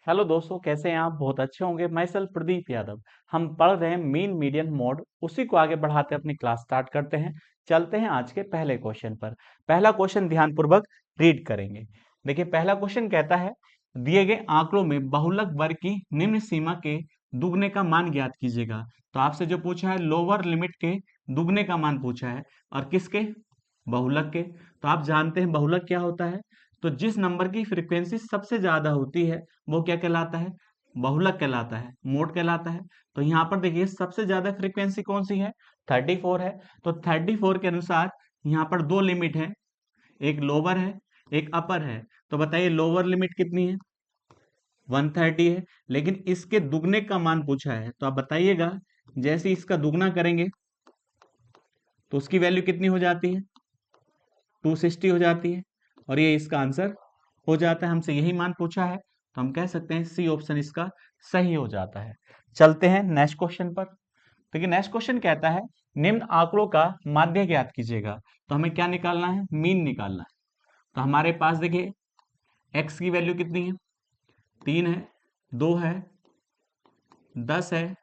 Hello दोस्तों, कैसे हैं आप? बहुत अच्छे होंगे। मैं सेल्फ प्रदीप यादव। हम पढ़ रहे हैं मीन मीडियन मोड, उसी को आगे बढ़ाते अपनी क्लास स्टार्ट करते हैं। चलते हैं आज के पहले क्वेश्चन पर। पहला क्वेश्चन ध्यानपूर्वक रीड करेंगे। देखिए, पहला क्वेश्चन कहता है, दिए गए आंकड़ों में बहुलक वर्ग की निम्न सीमा के दुगने का मान ज्ञात कीजिएगा। तो आपसे जो पूछा है, लोअर लिमिट के दुगने का मान पूछा है, और किसके? बहुलक के। तो आप जानते हैं बहुलक क्या होता है। तो जिस नंबर की फ्रीक्वेंसी सबसे ज्यादा होती है वो क्या कहलाता है? बहुलक कहलाता है, मोड कहलाता है। तो यहाँ पर देखिए, सबसे ज्यादा फ्रीक्वेंसी कौन सी है? 34 है। तो 34 के अनुसार यहाँ पर दो लिमिट है, एक लोअर है, एक अपर है। तो बताइए लोअर लिमिट कितनी है? 130 है। लेकिन इसके दुगने का मान पूछा है, तो आप बताइएगा, जैसे ही इसका दुगना करेंगे तो उसकी वैल्यू कितनी हो जाती है? 260 हो जाती है। और ये इसका आंसर हो जाता है। हमसे यही मान पूछा है, तो हम कह सकते हैं सी ऑप्शन इसका सही हो जाता है। चलते हैं नेक्स्ट क्वेश्चन पर। देखिए, नेक्स्ट क्वेश्चन कहता है, निम्न आंकड़ों का माध्य ज्ञात कीजिएगा। तो हमें क्या निकालना है? मीन निकालना है। तो हमारे पास देखिए, एक्स की वैल्यू कितनी है? 3 है, 2 है, 10 है,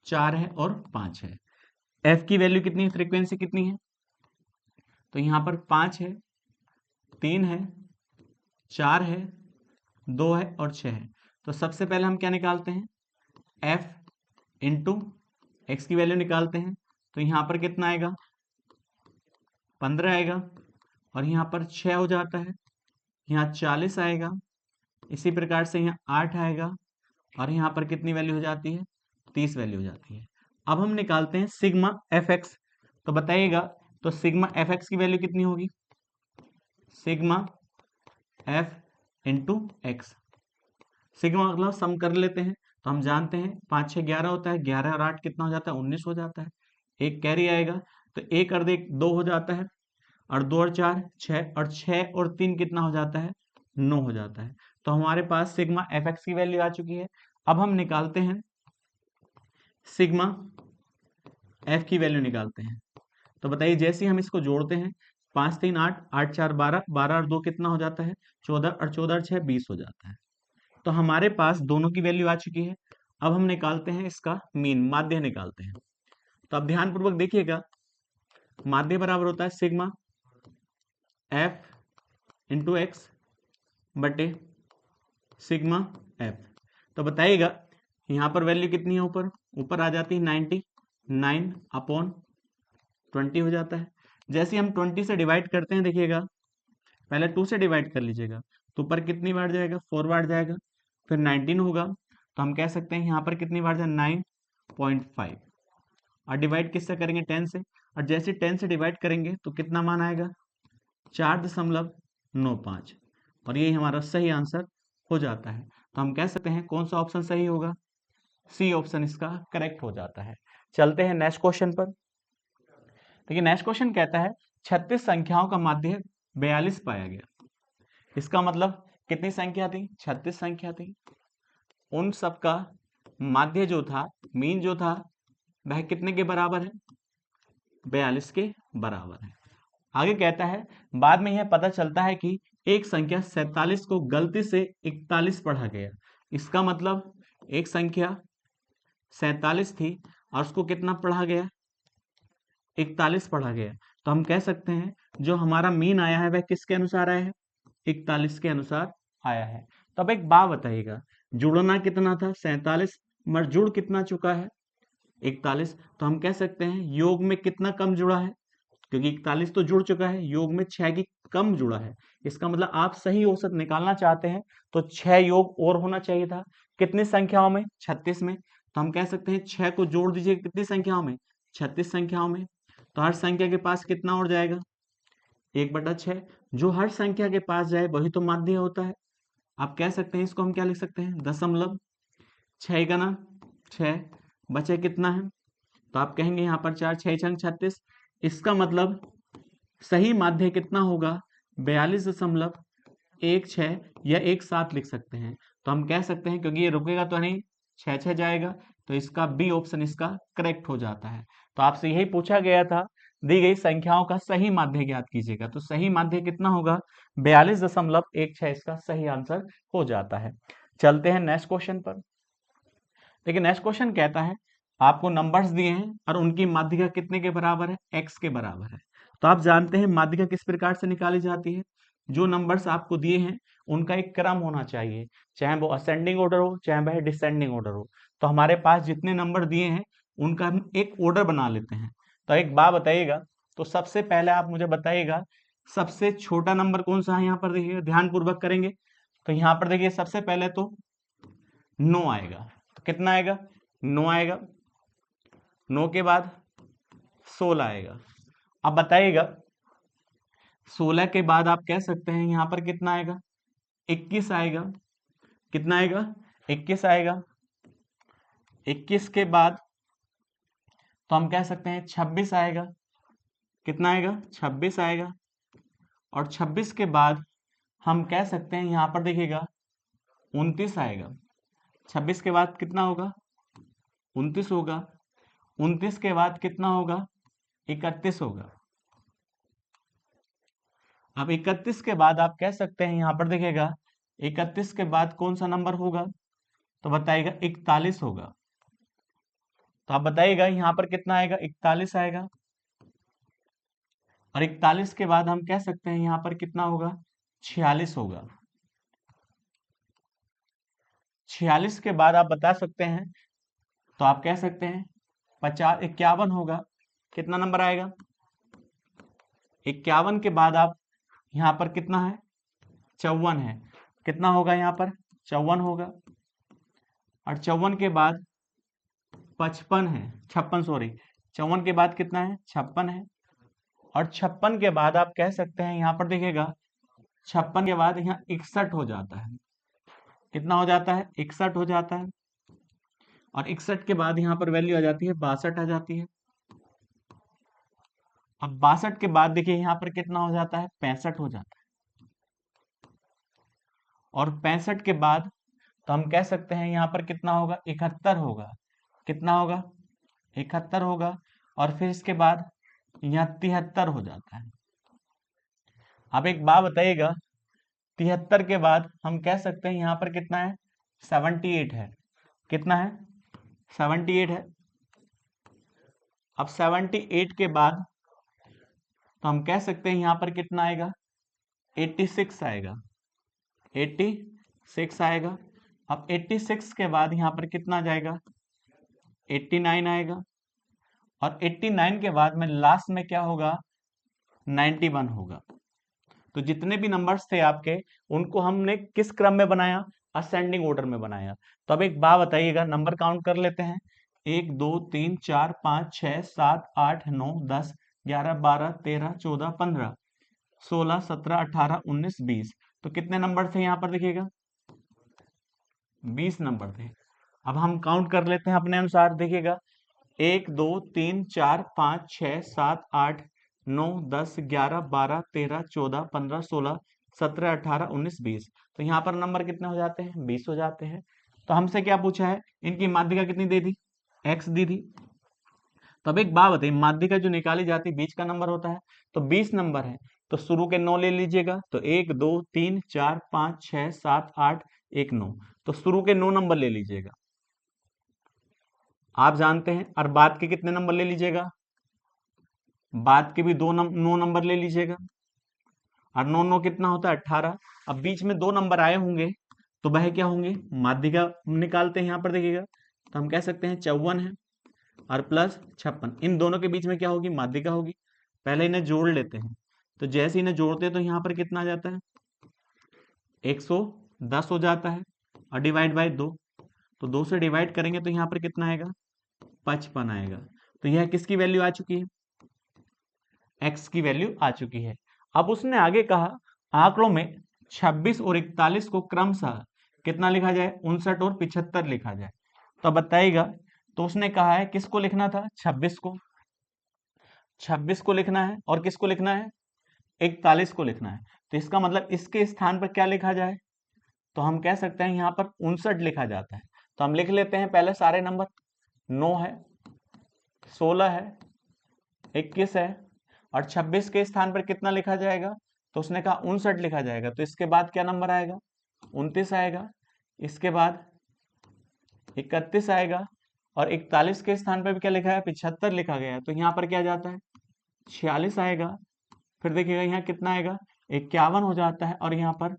4 है और 5 है। एफ की वैल्यू कितनी है? फ्रीक्वेंसी कितनी है? तो यहाँ पर 5 है, 3 है, 4 है, 2 है और 6 है। तो सबसे पहले हम क्या निकालते हैं? एफ इंटू एक्स की वैल्यू निकालते हैं। तो यहाँ पर कितना आएगा? 15 आएगा। और यहाँ पर 6 हो जाता है, यहाँ 40 आएगा। इसी प्रकार से यहाँ 8 आएगा। और यहाँ पर कितनी वैल्यू हो जाती है? 30 वैल्यू हो जाती है। अब हम निकालते हैं सिग्मा एफ एक्स। तो बताइएगा, तो सिग्मा एफ एक्स की वैल्यू कितनी होगी? Sigma F into x. Sigma मतलब सम कर लेते हैं। तो हम जानते हैं 5 6 11 होता है, 11 और 8 कितना हो जाता है? 19 हो जाता है। एक कैरी आएगा, तो एक और देख 2 हो जाता है, और 2 और 4 6, और 6 और 3 कितना हो जाता है? 9 हो जाता है। तो हमारे पास सिग्मा एफ एक्स की वैल्यू आ चुकी है। अब हम निकालते हैं सिग्मा एफ की वैल्यू निकालते हैं। तो बताइए, जैसे ही हम इसको जोड़ते हैं, 5 3 8, 8 4 12, 12 और 2 कितना हो जाता है? 14, और 14 और 6 20 हो जाता है। तो हमारे पास दोनों की वैल्यू आ चुकी है। अब हम निकालते हैं इसका मीन, माध्य निकालते हैं। तो अब ध्यानपूर्वक देखिएगा, माध्य बराबर होता है सिग्मा एफ इंटू एक्स बटे सिग्मा एफ। तो बताइएगा, यहाँ पर वैल्यू कितनी है? ऊपर ऊपर आ जाती है 99 अपॉन 20 हो जाता है। जैसे हम 20 से डिवाइड करते हैं, देखिएगा, पहले 2 से डिवाइड कर लीजिएगा, तो ऊपर कितनी बार जाएगा? 4 बार जाएगा। फिर 19 होगा, तो हम कह सकते हैं यहाँ पर कितनी बार जाए? 9.5। और डिवाइड किससे करेंगे? 10 से। और जैसे 10 से डिवाइड करेंगे तो कितना मान आएगा? 4.95। और यही हमारा सही आंसर हो जाता है। तो हम कह सकते हैं कौन सा ऑप्शन सही होगा? सी ऑप्शन इसका करेक्ट हो जाता है। चलते हैं नेक्स्ट क्वेश्चन पर। देखिए, नेक्स्ट क्वेश्चन कहता है, 36 संख्याओं का माध्य 42 पाया गया। इसका मतलब कितनी संख्या थी? 36 संख्या थी। उन सबका माध्य जो था, मीन जो था, वह कितने के बराबर है? 42 के बराबर है। आगे कहता है, बाद में यह पता चलता है कि एक संख्या 47 को गलती से 41 पढ़ा गया। इसका मतलब एक संख्या 47 थी और उसको कितना पढ़ा गया? 41 पढ़ा गया। तो हम कह सकते हैं जो हमारा मीन आया है वह किसके अनुसार आया है? 41 के अनुसार आया है। तो अब एक बात बताइएगा, जुड़ना कितना था? 47, मगर जुड़ कितना चुका है? 41। तो हम कह सकते हैं योग में कितना कम जुड़ा है? क्योंकि 41 तो जुड़ चुका है, योग में 6 की कम जुड़ा है। इसका मतलब आप सही औसत निकालना चाहते हैं तो 6 योग और होना चाहिए था। कितनी संख्याओं में? 36 में। तो हम कह सकते हैं 6 को जोड़ दीजिए कितनी संख्याओं में? 36 संख्याओं में। तो हर संख्या के पास कितना और जाएगा? 1/6। जो हर संख्या के पास जाए वही तो माध्य होता है। आप कह सकते हैं, इसको हम क्या लिख सकते हैं? दशमलव। 6 का ना 6, बचे कितना है? तो आप कहेंगे यहाँ पर 4 6 छंग 36। इसका मतलब सही माध्य कितना होगा? 42.16 या 17 लिख सकते हैं। तो हम कह सकते हैं, क्योंकि ये रुकेगा तो नहीं, 6 6 जाएगा, तो इसका बी ऑप्शन इसका करेक्ट हो जाता है। तो आपसे यही पूछा गया था, दी गई संख्याओं का सही माध्य ज्ञात कीजिएगा। तो सही माध्य कितना होगा? 42.16 इसका सही आंसर हो जाता है। चलते हैं नेक्स्ट क्वेश्चन पर। देखिए नेक्स्ट क्वेश्चन कहता है आपको नंबर्स दिए हैं और उनकी माध्यिका कितने के बराबर है, x के बराबर है। तो आप जानते हैं माध्यिका किस प्रकार से निकाली जाती है। जो नंबर्स आपको दिए हैं उनका एक क्रम होना चाहिए, चाहे वो असेंडिंग ऑर्डर हो चाहे वह डिसेंडिंग ऑर्डर हो। तो हमारे पास जितने नंबर दिए हैं उनका हम एक ऑर्डर बना लेते हैं। तो एक बात बताइएगा, तो सबसे पहले आप मुझे बताइएगा सबसे छोटा नंबर कौन सा है। यहाँ पर देखिएगा, ध्यान पूर्वक करेंगे तो यहाँ पर देखिए सबसे पहले तो 9 आएगा। तो कितना आएगा, 9 आएगा। 9 के बाद 16 आएगा। अब बताइएगा 16 के बाद आप कह सकते हैं यहाँ पर कितना आएगा, 21 आएगा। कितना आएगा, 21 आएगा। 21 के बाद तो हम कह सकते हैं 26 आएगा। कितना आएगा, 26 आएगा। और 26 के बाद हम कह सकते हैं यहाँ पर देखिएगा 29 आएगा। 26 के बाद कितना होगा, 29 होगा। 29 के बाद कितना होगा, 31 होगा। अब 31 के बाद आप कह सकते हैं यहाँ पर देखिएगा 31 के बाद कौन सा नंबर होगा, तो बताइएगा 41 होगा। तो आप बताइएगा यहाँ पर कितना आएगा, 41 आएगा। और 41 के बाद हम कह सकते हैं यहाँ पर कितना होगा, 46 होगा। 46 के बाद आप बता सकते हैं, तो आप कह सकते हैं 51 होगा। कितना नंबर आएगा, 51 के बाद आप यहाँ पर कितना है, 54 है। कितना होगा यहाँ पर, 54 होगा। और 54 के बाद 55 है, 56 सॉरी, 54 के बाद कितना है, 56 है। और 56 के बाद आप कह सकते हैं यहाँ पर देखिएगा 56 के बाद यहाँ 61 हो जाता है। कितना हो जाता है, 61 हो जाता है। और 61 के बाद यहाँ पर वैल्यू आ जाती है 62 आ जाती है। अब 62 के बाद देखिए यहाँ पर कितना हो जाता है, 65 हो जाता है। और 65 के बाद तो हम कह सकते हैं यहाँ पर कितना होगा, 71 होगा। कितना होगा, 71 होगा। और फिर इसके बाद यहाँ 73 हो जाता है। अब एक बात बताइएगा, 73 के बाद हम कह सकते हैं यहाँ पर कितना है, 78 है। कितना है, 78 है। अब 78 के बाद तो हम कह सकते हैं यहाँ पर कितना आएगा, 86 आएगा। 86 आएगा। अब 86 के बाद यहाँ पर कितना आ जाएगा, 89 आएगा। और 89 के बाद में लास्ट में क्या होगा, 91 होगा। तो जितने भी नंबर्स थे आपके उनको हमने किस क्रम में बनाया, असेंडिंग ऑर्डर में बनाया। तो अब एक बात बताइएगा, नंबर काउंट कर लेते हैं। 1 2 3 4 5 6 7 8 9 10 11 12 13 14 15 16 17 18 19 20। तो कितने नंबर थे यहाँ पर देखिएगा, 20 नंबर थे। अब हम काउंट कर लेते हैं अपने अनुसार, देखिएगा 1 2 3 4 5 6 7 8 9 10 11 12 13 14 15 16 17 18 19 20। तो यहाँ पर नंबर कितने हो जाते हैं, 20 हो जाते हैं। तो हमसे क्या पूछा है, इनकी माध्यिका कितनी दे दी, x दी थी। तो अब एक बात बताइए, माध्यिका जो निकाली जाती है बीच का नंबर होता है। तो 20 नंबर है तो शुरू के 9 ले लीजिएगा। तो 1 2 3 4 5 6 7 8 1 9। तो शुरू के 9 नंबर ले लीजिएगा। आप जानते हैं, और बाद के कितने नंबर ले लीजिएगा, बाद के भी 9 नंबर ले लीजिएगा। और 9 9 कितना होता है, 18। अब बीच में 2 नंबर आए होंगे तो वह क्या होंगे, माध्यिका निकालते हैं। यहाँ पर देखिएगा तो हम कह सकते हैं 54 है और प्लस 56, इन दोनों के बीच में क्या होगी, माध्यिका होगी। पहले इन्हें जोड़ लेते हैं। तो जैसे इन्हें जोड़ते हैं तो यहाँ पर कितना आ जाता है, 110 हो जाता है। और डिवाइड बाय 2, तो 2 से डिवाइड करेंगे तो यहाँ पर कितना आएगा, 55 आएगा। तो यह किसकी वैल्यू आ चुकी है, x की वैल्यू आ चुकी है। अब उसने आगे कहा आंकड़ों में 26 और 41 को क्रमशः कितना लिखा जाए, 59 और 75 लिखा जाए। तो बताइएगा, तो उसने कहा है किसको लिखना था, 26 को, 26 को लिखना है। और किसको लिखना है, 41 को लिखना है। तो इसका मतलब इसके स्थान पर क्या लिखा जाए, तो हम कह सकते हैं यहाँ पर 59 लिखा जाता है। तो हम लिख लेते हैं पहले सारे नंबर, 9 है, 16 है, 21 है। और 26 के स्थान पर कितना लिखा जाएगा, तो उसने कहा 59 लिखा जाएगा। तो इसके बाद क्या नंबर आएगा, 29 आएगा। इसके बाद 31 आएगा, और 41 के स्थान पर भी क्या लिखा है, 75 लिखा गया है, तो यहाँ पर क्या जाता है, 46 आएगा। फिर देखिएगा यहाँ कितना आएगा, 51 हो जाता है, और यहाँ पर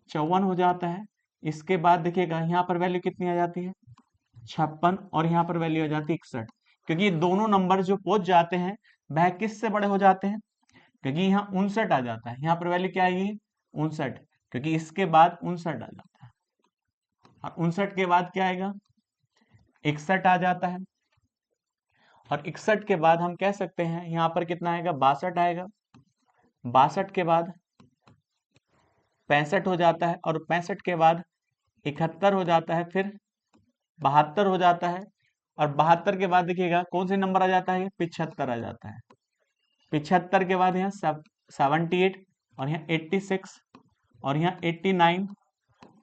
54 हो जाता है। इसके बाद देखिएगा यहाँ पर वैल्यू कितनी आ जाती है, 56, और यहाँ पर वैल्यू आ जाती है 61, क्योंकि ये दोनों नंबर जो पहुंच जाते हैं वह किससे बड़े हो जाते हैं, क्योंकि यहाँ 59 आ जाता है, यहाँ पर वैल्यू क्या आएगी, 59, क्योंकि इसके बाद 59 आ जाता है, और 59 के बाद क्या आएगा, 61 आ जाता है, और 61 के बाद हम कह सकते हैं यहाँ पर कितना आएगा, 62 आएगा। 62 के बाद 65 हो जाता है, और 65 के बाद 71 हो जाता है, फिर 72 हो जाता है, और 72 के बाद देखिएगा कौन से नंबर आ जाता है, 75 आ जाता है। 75 के बाद यहाँ 78, और यहाँ 86, और यहाँ 89,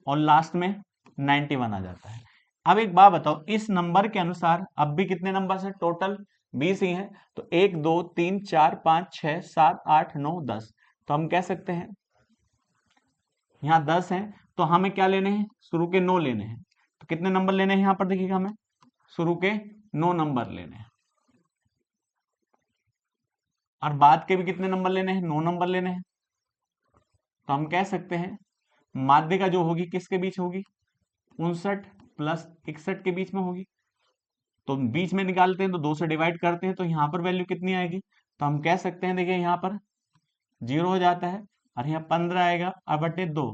और लास्ट में 91 आ जाता है। अब एक बात बताओ, इस नंबर के अनुसार अब भी कितने नंबर है, टोटल 20 ही हैं, तो 1 2 3 4 5 6 7 8 9 10, तो हम कह सकते हैं यहाँ 10 हैं, तो हमें क्या लेने हैं, शुरू के 9 लेने हैं। तो कितने नंबर लेने हैं यहाँ पर देखिएगा, हमें शुरू के 9 नंबर लेने हैं, और बाद के भी कितने नंबर लेने हैं, 9 नंबर लेने हैं। तो हम कह सकते हैं माध्यिका जो होगी किसके बीच होगी, 59 प्लस 61 के बीच में होगी। तो बीच में निकालते हैं तो 2 से डिवाइड करते हैं, तो यहाँ पर वैल्यू कितनी आएगी, तो हम कह सकते हैं देखिए यहाँ पर 0 हो जाता है, और यहाँ 15 आएगा, और बटे 2,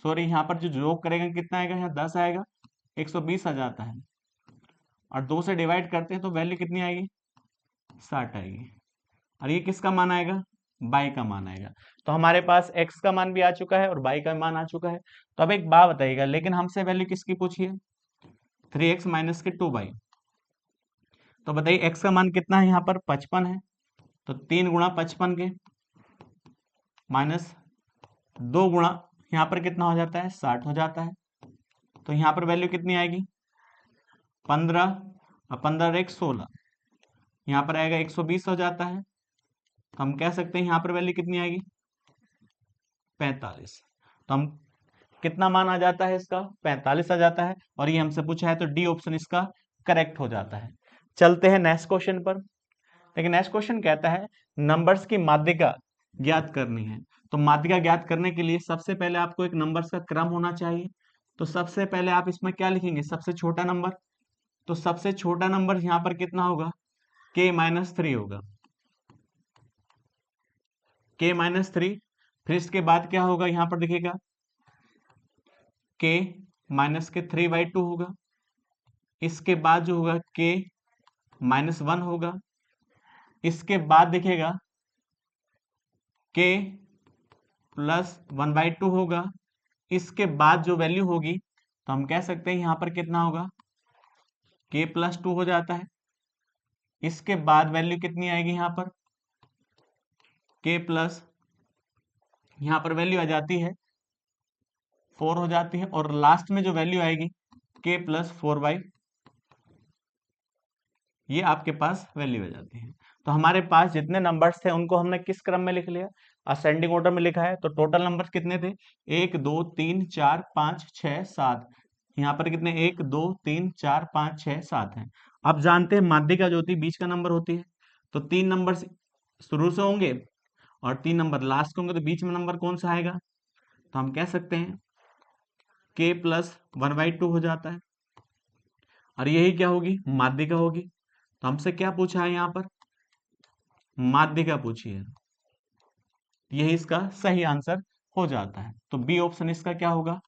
सॉरी यहाँ पर जो योग करेगा कितना आएगा, यहाँ 10 आएगा, 120 आ जाता है, और 2 से डिवाइड करते हैं तो वैल्यू कितनी आएगी, 60 आएगी, और ये किसका मान आएगा, बाई का मान आएगा। तो हमारे पास x का मान भी आ चुका है और बाई का मान आ चुका है। तो अब एक बात बताइएगा, लेकिन हमसे वैल्यू किसकी पूछी है, 3x माइनस के 2y। तो बताइए x का मान कितना है, यहाँ पर 55 है, तो 3 गुणा 55 के माइनस 2 गुणा यहाँ पर कितना हो जाता है, 60 हो जाता है। तो यहाँ पर वैल्यू कितनी आएगी, 15, और 15 एक 16, यहाँ पर आएगा 120 हो जाता है। तो हम कह सकते हैं यहाँ पर वैल्यू कितनी आएगी, 45। तो हम कितना मान आ जाता है इसका, 45 आ जाता है, और ये हमसे पूछा है तो डी ऑप्शन इसका करेक्ट हो जाता है। चलते हैं नेक्स्ट क्वेश्चन पर। लेकिन नेक्स्ट क्वेश्चन कहता है नंबर्स की माध्यिका ज्ञात करनी है। तो माध्यिका ज्ञात करने के लिए सबसे पहले आपको एक नंबर्स का क्रम होना चाहिए। तो सबसे पहले आप इसमें क्या लिखेंगे, सबसे छोटा नंबर। तो सबसे छोटा नंबर यहाँ पर कितना होगा, k-3 होगा, k-3। फिर इसके बाद क्या होगा, यहाँ पर देखिएगा k माइनस के 3/2 होगा। इसके बाद जो होगा k-1 होगा। इसके बाद देखिएगा k प्लस 1/2 होगा। इसके बाद जो वैल्यू होगी तो हम कह सकते हैं यहाँ पर कितना होगा, k+2 हो जाता है। इसके बाद वैल्यू कितनी आएगी यहाँ पर, k प्लस यहाँ पर वैल्यू आ जाती है 4 हो जाती है, और लास्ट में जो वैल्यू आएगी k+4/, ये आपके पास वैल्यू आ जाती है। तो हमारे पास जितने नंबर्स थे उनको हमने किस क्रम में लिख लिया, असेंडिंग ऑर्डर में लिखा है। तो टोटल नंबर्स कितने थे, 1 2 3 4 5 6 7, यहाँ पर कितने, 1 2 3 4 5 6 7 हैं। अब जानते हैं माध्यिका जो होती है बीच का नंबर होती है। तो 3 नंबर शुरू से होंगे और 3 नंबर लास्ट के होंगे, तो बीच में नंबर कौन सा आएगा, तो हम कह सकते हैं k+1/2 हो जाता है, और यही क्या होगी, माध्यिका होगी। तो हमसे क्या पूछा है यहाँ पर, माध्यिका पूछी है, यही इसका सही आंसर हो जाता है। तो बी ऑप्शन इसका क्या होगा,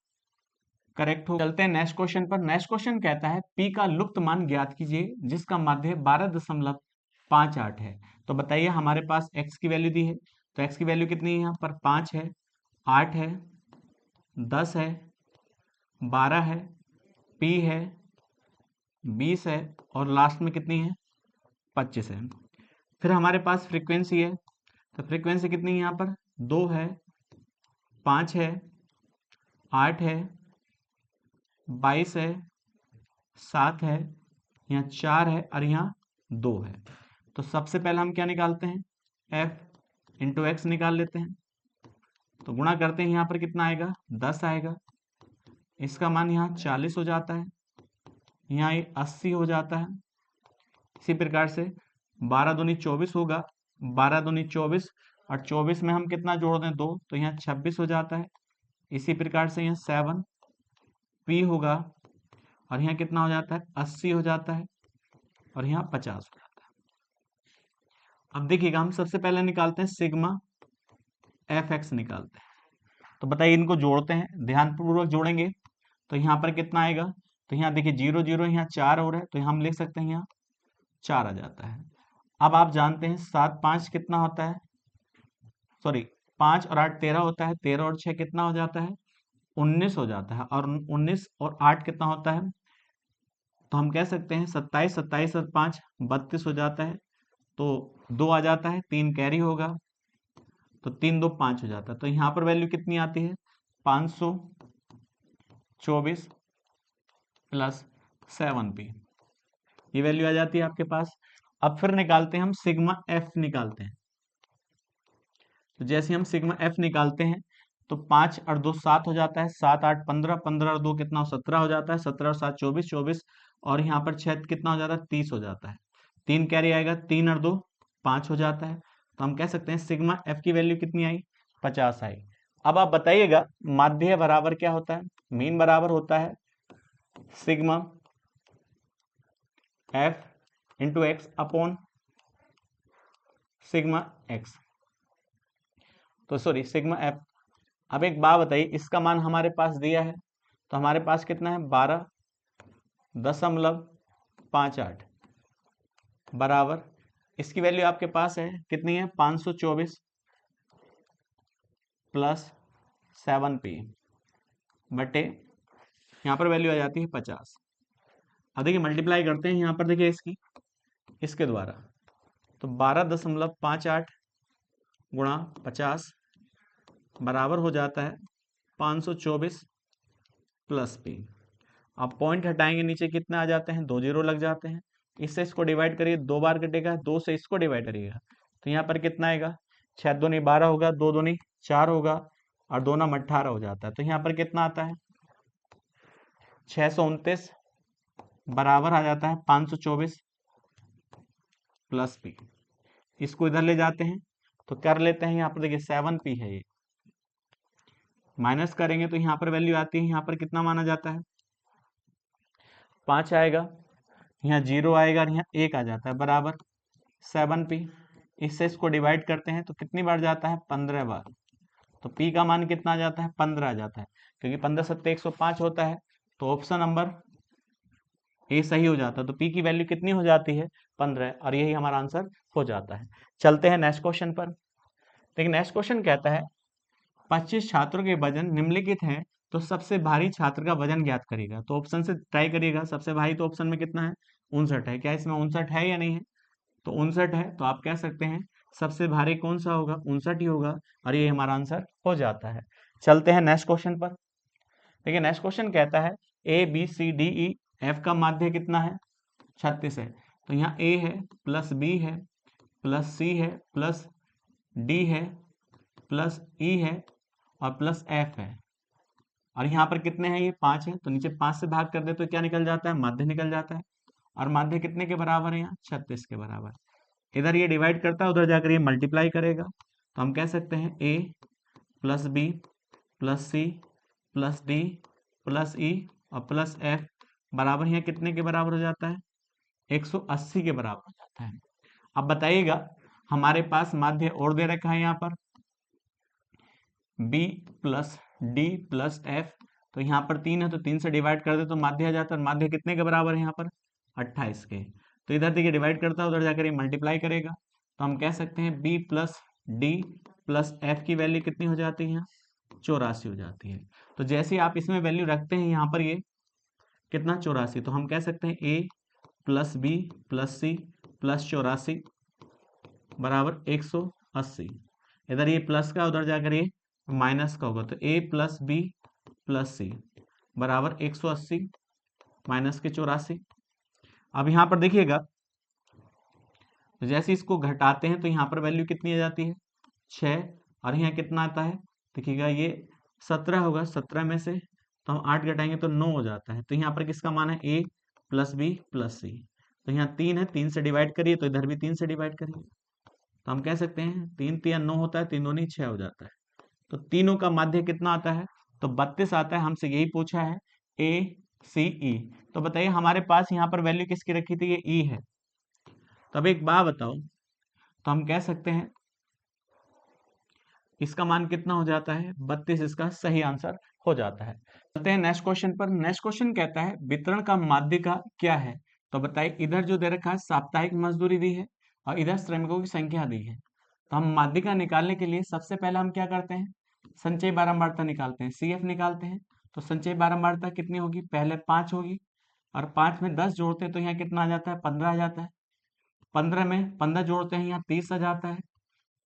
करेक्ट हो। चलते हैं नेक्स्ट क्वेश्चन पर। नेक्स्ट क्वेश्चन कहता है पी का लुप्त मान ज्ञात कीजिए जिसका माध्य 12.58 है। तो बताइए हमारे पास x की वैल्यू दी है, तो x की वैल्यू कितनी है, यहाँ पर 5 है, 8 है, 10 है, 12 है, p है, 20 है, और लास्ट में कितनी है, 25 है। फिर हमारे पास फ्रीक्वेंसी है, तो फ्रीक्वेंसी कितनी है, यहाँ पर 2 है, 5 है, 8 है, 22 है, 7 है, यहाँ 4 है, और यहाँ 2 है। तो सबसे पहले हम क्या निकालते हैं, f इंटू एक्स निकाल लेते हैं। तो गुणा करते हैं, यहाँ पर कितना आएगा, 10 आएगा, इसका मान यहाँ 40 हो जाता है, यहाँ ये 80 हो जाता है। इसी प्रकार से 12 दूनी 24 होगा, 12 दूनी 24 और 24 में हम कितना जोड़ दें 2, तो यहाँ 26 हो जाता है। इसी प्रकार से यहाँ 7 P होगा और यहाँ कितना हो जाता है 80 हो जाता है और यहाँ 50 हो जाता है। अब देखिएगा हम सबसे पहले निकालते हैं सिग्मा एफ एक्स निकालते हैं। तो बताइए इनको जोड़ते हैं, ध्यानपूर्वक जोड़ेंगे तो यहाँ पर कितना आएगा, तो यहाँ देखिए 0 0 यहाँ 4 हो रहा है, तो हम लिख सकते हैं यहाँ 4 आ जाता है। अब आप जानते हैं 7 5 कितना होता है, सॉरी 5 और 8 13 होता है, 13 और 6 कितना हो जाता है 19 हो जाता है, और 19 और 8 कितना होता है, तो हम कह सकते हैं 27 27 और 5 32 हो जाता है, तो 2 आ जाता है, 3 कैरी होगा, तो 3 2 5 हो जाता है। तो यहाँ पर वैल्यू कितनी आती है 524 प्लस 7p, ये वैल्यू आ जाती है आपके पास। अब फिर निकालते हैं हम सिग्मा एफ निकालते हैं। तो जैसे हम सिग्मा एफ निकालते हैं तो 5 और 2 7 हो जाता है, 7 8 15, 15 और 2 कितना 17 हो जाता है, 17 और 7 24 24 और यहाँ पर 6 कितना हो जाता है 30 हो जाता है, 3 कैरी आएगा, 3 और 2 5 हो जाता है। तो हम कह सकते हैं सिग्मा एफ की वैल्यू कितनी आई 50 आई। अब आप बताइएगा माध्य बराबर क्या होता है, मीन बराबर होता है sigma F into x upon sigma x, तो सॉरी सिग्मा एफ। अब एक बात बताइए, इसका मान हमारे पास दिया है, तो हमारे पास कितना है 12.58 बराबर, इसकी वैल्यू आपके पास है कितनी है 524 प्लस 7p बटे यहाँ पर वैल्यू आ जाती है 50। अब देखिए मल्टीप्लाई करते हैं यहाँ पर, देखिए इसके द्वारा, तो 12.58 गुणा 50 बराबर हो जाता है 524 प्लस p। अब पॉइंट हटाएंगे नीचे कितने आ जाते हैं 2 जीरो लग जाते हैं, इससे इसको डिवाइड करिए 2 बार कटेगा, 2 से इसको डिवाइड करिएगा तो यहाँ पर कितना आएगा 6 दूनी 12 होगा, 2 दूनी 4 होगा और 2 नाम 18 हो जाता है। तो यहाँ पर कितना आता है 629 बराबर आ जाता है 524 प्लस p। इसको इधर ले जाते हैं तो कर लेते हैं, यहाँ पर देखिए 7p है, ये माइनस करेंगे तो यहाँ पर वैल्यू आती है, यहाँ पर कितना माना जाता है 5 आएगा, यहाँ 0 आएगा और यहाँ 1 आ जाता है बराबर 7p। इससे इसको डिवाइड करते हैं तो कितनी बार जाता है 15 बार, तो p का मान कितना आ जाता है 15 आ जाता है, क्योंकि 15 सत्ते 105 होता है, तो ऑप्शन नंबर ए सही हो जाता है। तो p की वैल्यू कितनी हो जाती है 15, और यही हमारा आंसर हो जाता है। चलते हैं नेक्स्ट क्वेश्चन पर। देखिए नेक्स्ट क्वेश्चन कहता है 25 छात्रों के वजन निम्नलिखित हैं, तो सबसे भारी छात्र का वजन ज्ञात करिएगा। तो ऑप्शन से ट्राई करिएगा, सबसे भारी तो ऑप्शन में कितना है 59 है, क्या इसमें 59 है या नहीं है, तो 59 है, तो आप कह सकते हैं सबसे भारी कौन सा होगा 59 ही होगा, और ये हमारा आंसर हो जाता है। चलते हैं नेक्स्ट क्वेश्चन पर। देखिए नेक्स्ट क्वेश्चन कहता है A B C D E F का माध्य कितना है 36 है। तो यहाँ ए है प्लस बी है प्लस सी है प्लस डी है प्लस ई है और प्लस एफ है, और यहाँ पर कितने हैं ये 5 है, तो नीचे 5 से भाग कर दे तो क्या निकल जाता है माध्य निकल जाता है, और माध्य कितने के बराबर है यहाँ 36 के बराबर। इधर ये डिवाइड करता है, उधर जाकर ये मल्टीप्लाई करेगा, तो हम कह सकते हैं A plus B plus C plus D plus E और प्लस एफ बराबर यहाँ कितने के बराबर हो जाता है 180 के बराबर हो जाता है। अब बताइएगा हमारे पास माध्य और दे रखा है यहाँ पर b plus D plus F, तो यहाँ पर 3 है तो 3 से डिवाइड कर दे तो माध्य आ जाता है, माध्य कितने के बराबर है यहाँ पर 28 के, तो इधर देखिए डिवाइड करता है, उधर जाकर ये मल्टीप्लाई करेगा, तो हम कह सकते हैं b plus D plus F की वैल्यू कितनी हो जाती है 84 हो जाती है। तो जैसे आप इसमें वैल्यू रखते हैं यहाँ पर ये कितना 84, तो हम कह सकते हैं a plus B plus C plus 84 बराबर 180। इधर ये प्लस का उधर जाकर ये माइनस का होगा, तो a प्लस बी प्लस सी बराबर 180 माइनस के 84। अब यहाँ पर देखिएगा तो जैसे इसको घटाते हैं तो यहाँ पर वैल्यू कितनी आ जाती है 6, और यहाँ कितना आता है देखिएगा ये 17 होगा, 17 में से तो तो हम 8 घटाएंगे तो 9 हो जाता है। तो यहाँ पर किसका मान है a प्लस बी प्लस सी। तो यहाँ 3 है, 3 से डिवाइड करिए तो इधर भी 3 से डिवाइड करिए। तो हम कह सकते हैं 3 3 9 होता है, 3 दूनी 6 हो जाता है। तो तीनों का माध्य कितना आता है? तो 32 आता है। हमसे यही पूछा है ए सी ई। तो बताइए हमारे पास यहाँ पर वैल्यू किसकी रखी थी? ये ई है। तो अब एक बात बताओ, तो हम कह सकते हैं इसका मान कितना हो जाता है? 32 इसका सही आंसर हो जाता है। चलते हैं नेक्स्ट क्वेश्चन पर। नेक्स्ट क्वेश्चन कहता है वितरण का माध्यिका क्या है? तो बताइए इधर जो दे रखा है साप्ताहिक मजदूरी दी है और इधर श्रमिकों की संख्या दी है। तो हम माध्यिका निकालने के लिए सबसे पहले हम क्या करते हैं? संचयी बारंबारता निकालते हैं, CF निकालते हैं। तो संचयी बारंबारता कितनी होगी? पहले 5 होगी और 5 में 10 जोड़ते हैं तो यहाँ कितना आ जाता है? 15 आ जाता है। 15 में 15 जोड़ते हैं यहाँ 30 आ जाता है।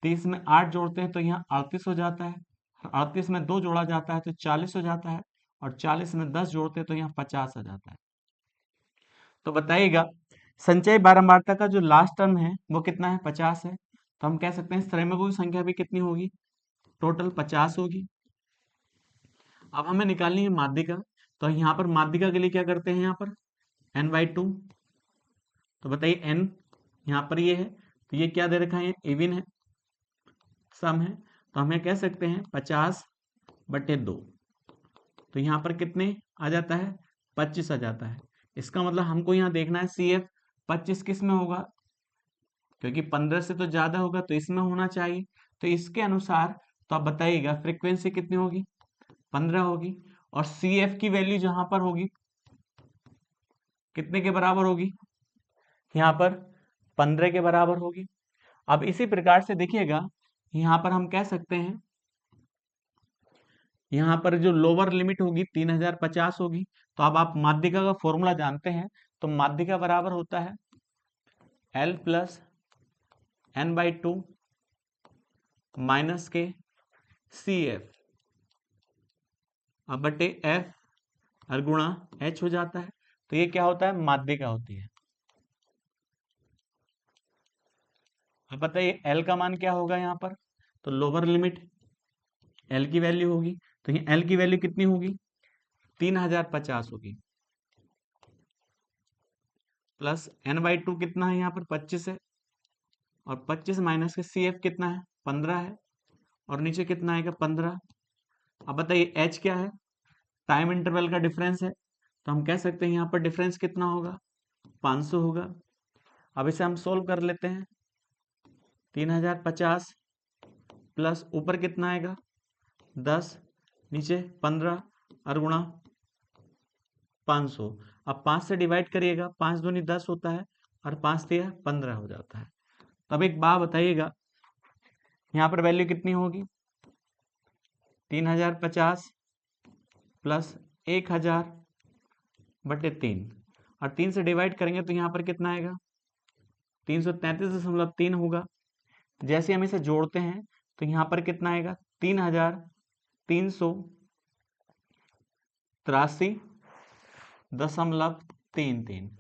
30 में 8 जोड़ते हैं तो यहाँ 38 हो जाता है। 38 में 2 जोड़ा जाता है तो 40 हो जाता है। और 40 में 10 जोड़ते हैं तो यहाँ 50 आ जाता है। तो बताइएगा संचयी बारंबारता का जो लास्ट टर्म है वो कितना है? 50 है। तो हम कह सकते हैं श्रमिकों की संख्या भी कितनी होगी? टोटल 50 होगी। अब हमें निकालनी है माध्यिका। तो यहाँ पर माध्यिका के लिए क्या करते हैं? यहाँ पर n/2। तो बताइए n यहाँ पर ये है तो ये क्या दे रखा है? इवन है, सम है। तो हमें कह सकते हैं 50/2। तो यहाँ पर कितने आ जाता है? 25 आ जाता है। इसका मतलब हमको यहाँ देखना है CF 25 किस में होगा, क्योंकि 15 से तो ज्यादा होगा तो इसमें होना चाहिए। तो इसके अनुसार तो आप बताइएगा फ्रीक्वेंसी कितनी होगी? 15 होगी। और CF की वैल्यू जहां पर होगी कितने के बराबर होगी? यहाँ पर 15 के बराबर होगी। अब इसी प्रकार से देखिएगा यहाँ पर हम कह सकते हैं यहाँ पर जो लोअर लिमिट होगी 3050 होगी। तो अब आप माध्यिका का फॉर्मूला जानते हैं। तो माध्यिका बराबर होता है L प्लस n/2 माइनस के CF अब बटे F और गुणा H हो जाता है। तो ये क्या होता है? माध्यिका होती है। अब बताइए L का मान क्या होगा यहाँ पर? तो लोअर लिमिट L की वैल्यू होगी। तो ये L की वैल्यू कितनी होगी? 3050 होगी। प्लस n/2 कितना है? यहाँ पर 25 है। और 25 माइनस के CF कितना है? 15 है। और नीचे कितना आएगा? 15। अब बताइए H क्या है? टाइम इंटरवल का डिफरेंस है। तो हम कह सकते हैं यहाँ पर डिफरेंस कितना होगा? 500 होगा। अब इसे हम सोल्व कर लेते हैं। 3050 प्लस ऊपर कितना आएगा? 10, नीचे 15 और गुणा 500। अब 5 से डिवाइड करिएगा, 5 दूनी 10 होता है और 5 तिया 15 हो जाता है। तब एक बात बताइएगा यहाँ पर वैल्यू कितनी होगी? 3050 प्लस 1000/3 और 3 से डिवाइड करेंगे तो यहाँ पर कितना आएगा? 333.3 होगा। जैसे हम इसे जोड़ते हैं तो यहाँ पर कितना आएगा? 3383.33।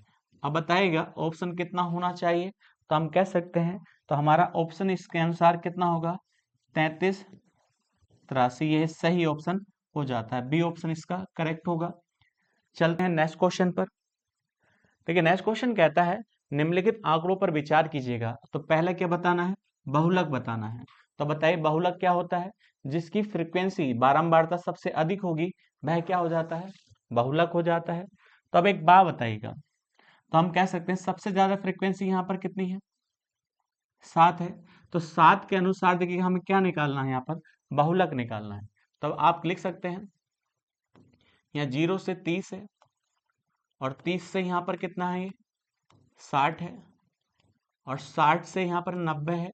अब बताइएगा ऑप्शन कितना होना चाहिए? तो हम कह सकते हैं तो हमारा ऑप्शन इसके अनुसार कितना होगा? 3383। यह सही ऑप्शन हो जाता है। बी ऑप्शन इसका करेक्ट होगा। चलते हैं नेक्स्ट क्वेश्चन पर। देखिए नेक्स्ट क्वेश्चन कहता है निम्नलिखित आंकड़ों पर विचार कीजिएगा। तो पहला क्या बताना है? बहुलक बताना है। तो बताइए बहुलक क्या होता है? जिसकी फ्रीक्वेंसी बारंबारता सबसे अधिक होगी वह क्या हो जाता है? बहुलक हो जाता है। तो अब एक बात बताइएगा, तो हम कह सकते हैं सबसे ज्यादा फ्रीक्वेंसी यहाँ पर कितनी है? 7 है। तो 7 के अनुसार देखिए हमें क्या निकालना है? यहाँ पर बहुलक निकालना है। तो आप लिख सकते हैं यहाँ 0 से 30 है और 30 से यहाँ पर कितना है? 60 है। और 60 से यहाँ पर 90 है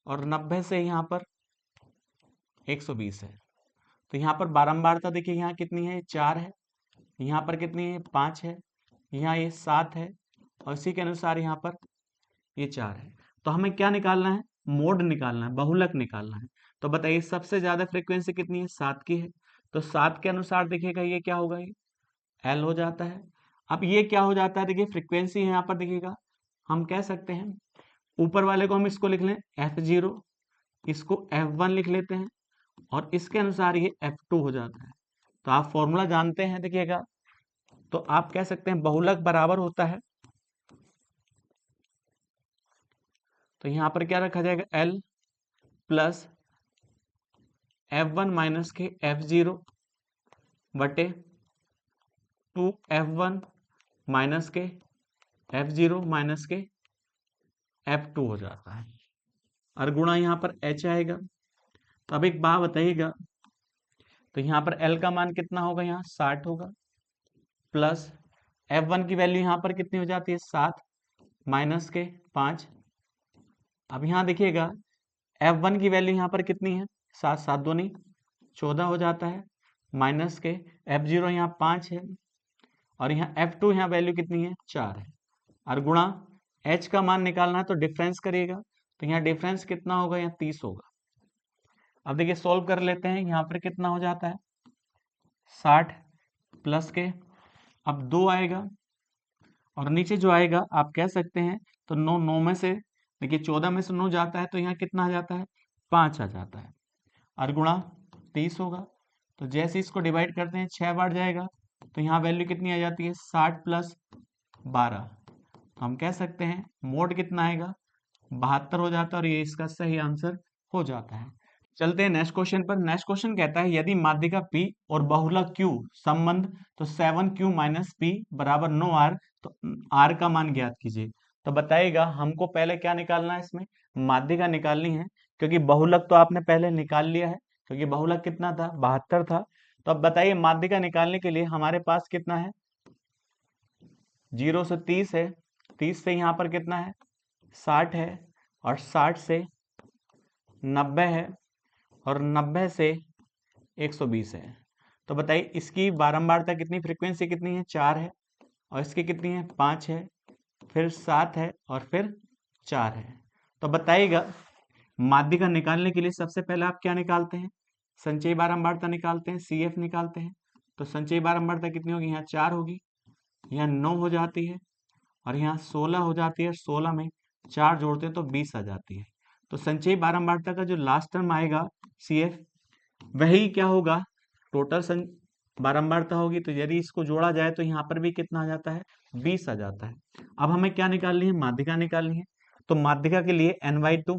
और 90 से यहाँ पर 120 है। तो यहाँ पर बारंबारता देखिए यहाँ कितनी है? 4 है। यहाँ पर कितनी है? 5 है। यहाँ ये 7 है और इसी के अनुसार यहाँ पर ये 4 है। तो हमें क्या निकालना है? मोड निकालना है, बहुलक निकालना है। तो बताइए सबसे ज्यादा फ्रीक्वेंसी कितनी है? 7 की है। तो 7 के अनुसार देखिएगा ये क्या होगा? ये L हो जाता है। अब ये क्या हो जाता है? देखिए फ्रीक्वेंसी है यहाँ पर देखिएगा, हम कह सकते हैं ऊपर वाले को हम इसको लिख लें F0, इसको F1 लिख लेते हैं और इसके अनुसार ये F2 हो जाता है। तो आप फॉर्मूला जानते हैं, देखिएगा, तो आप कह सकते हैं बहुलक बराबर होता है, तो यहां पर क्या रखा जाएगा, L प्लस F1 माइनस के F0 बटे 2F1 माइनस के F0 माइनस के F2 हो जाता है, और गुणा यहाँ पर H आएगा। तो अब एक बात बताइएगा, तो यहाँ पर L का मान कितना होगा, यहाँ 60 होगा, प्लस F1 की वैल्यू यहाँ पर कितनी हो जाती है, 7 माइनस के 5। अब यहाँ देखिएगा F1 की वैल्यू यहाँ पर कितनी है, 7, 7 दूनी 14 हो जाता है, माइनस के F0 यहाँ 5 है, और यहाँ F2 यहाँ वैल्यू कितनी है, 4 है, और गुणा H का मान निकालना है तो डिफरेंस करिएगा, तो यहाँ डिफरेंस कितना होगा, यहाँ 30 होगा। अब देखिए सॉल्व कर लेते हैं, यहाँ पर कितना हो जाता है, 60 प्लस के, अब 2 आएगा, और नीचे जो आएगा आप कह सकते हैं, तो 9 में से देखिए 14 में से 9 जाता है, तो यहाँ कितना आ जाता है, 5 आ जाता है, और गुणा 30 होगा। तो जैसे इसको डिवाइड करते हैं 6 बार जाएगा, तो यहाँ वैल्यू कितनी आ जाती है, 60 प्लस 12, तो हम कह सकते हैं मोड कितना आएगा, 72 हो जाता है, और ये इसका सही आंसर हो जाता है। चलते हैं नेक्स्ट क्वेश्चन पर। नेक्स्ट क्वेश्चन कहता है यदि माध्यिका P और बहुलक Q संबंध तो 7Q माइनस P बराबर 9R, तो R का मान ज्ञात कीजिए। तो बताइएगा हमको पहले क्या निकालना है, इसमें माध्यिका निकालनी है, क्योंकि बहुलक तो आपने पहले निकाल लिया है, क्योंकि बहुलक कितना था, 72 था। तो अब बताइए माध्यिका निकालने के लिए हमारे पास कितना है, 0 से 30 है, 30 से यहाँ पर कितना है, 60 है, और 60 से 90 है, और 90 से 120 है। तो बताइए इसकी बारंबारता कितनी, फ्रीक्वेंसी कितनी है, 4 है, और इसकी कितनी है, 5 है, फिर 7 है, और फिर 4 है। तो बताइएगा माध्यिका निकालने के लिए सबसे पहले आप क्या निकालते हैं, संचयी बारंबारता निकालते हैं, CF निकालते हैं। तो संचयी बारंबारता कितनी होगी, यहाँ 4 होगी, यहाँ 9 हो जाती है, और यहाँ 16 हो जाती है, 16 में 4 जोड़ते हैं तो 20 आ जाती है। तो संचयी बारंबारता का जो लास्ट टर्म आएगा CF, वही क्या होगा, टोटल बारंबारता होगी। तो यदि इसको जोड़ा जाए तो यहाँ पर भी कितना आ जाता है, 20 आ जाता है। अब हमें क्या निकालनी है, माध्यिका निकालनी है। तो माध्यिका के लिए n/2,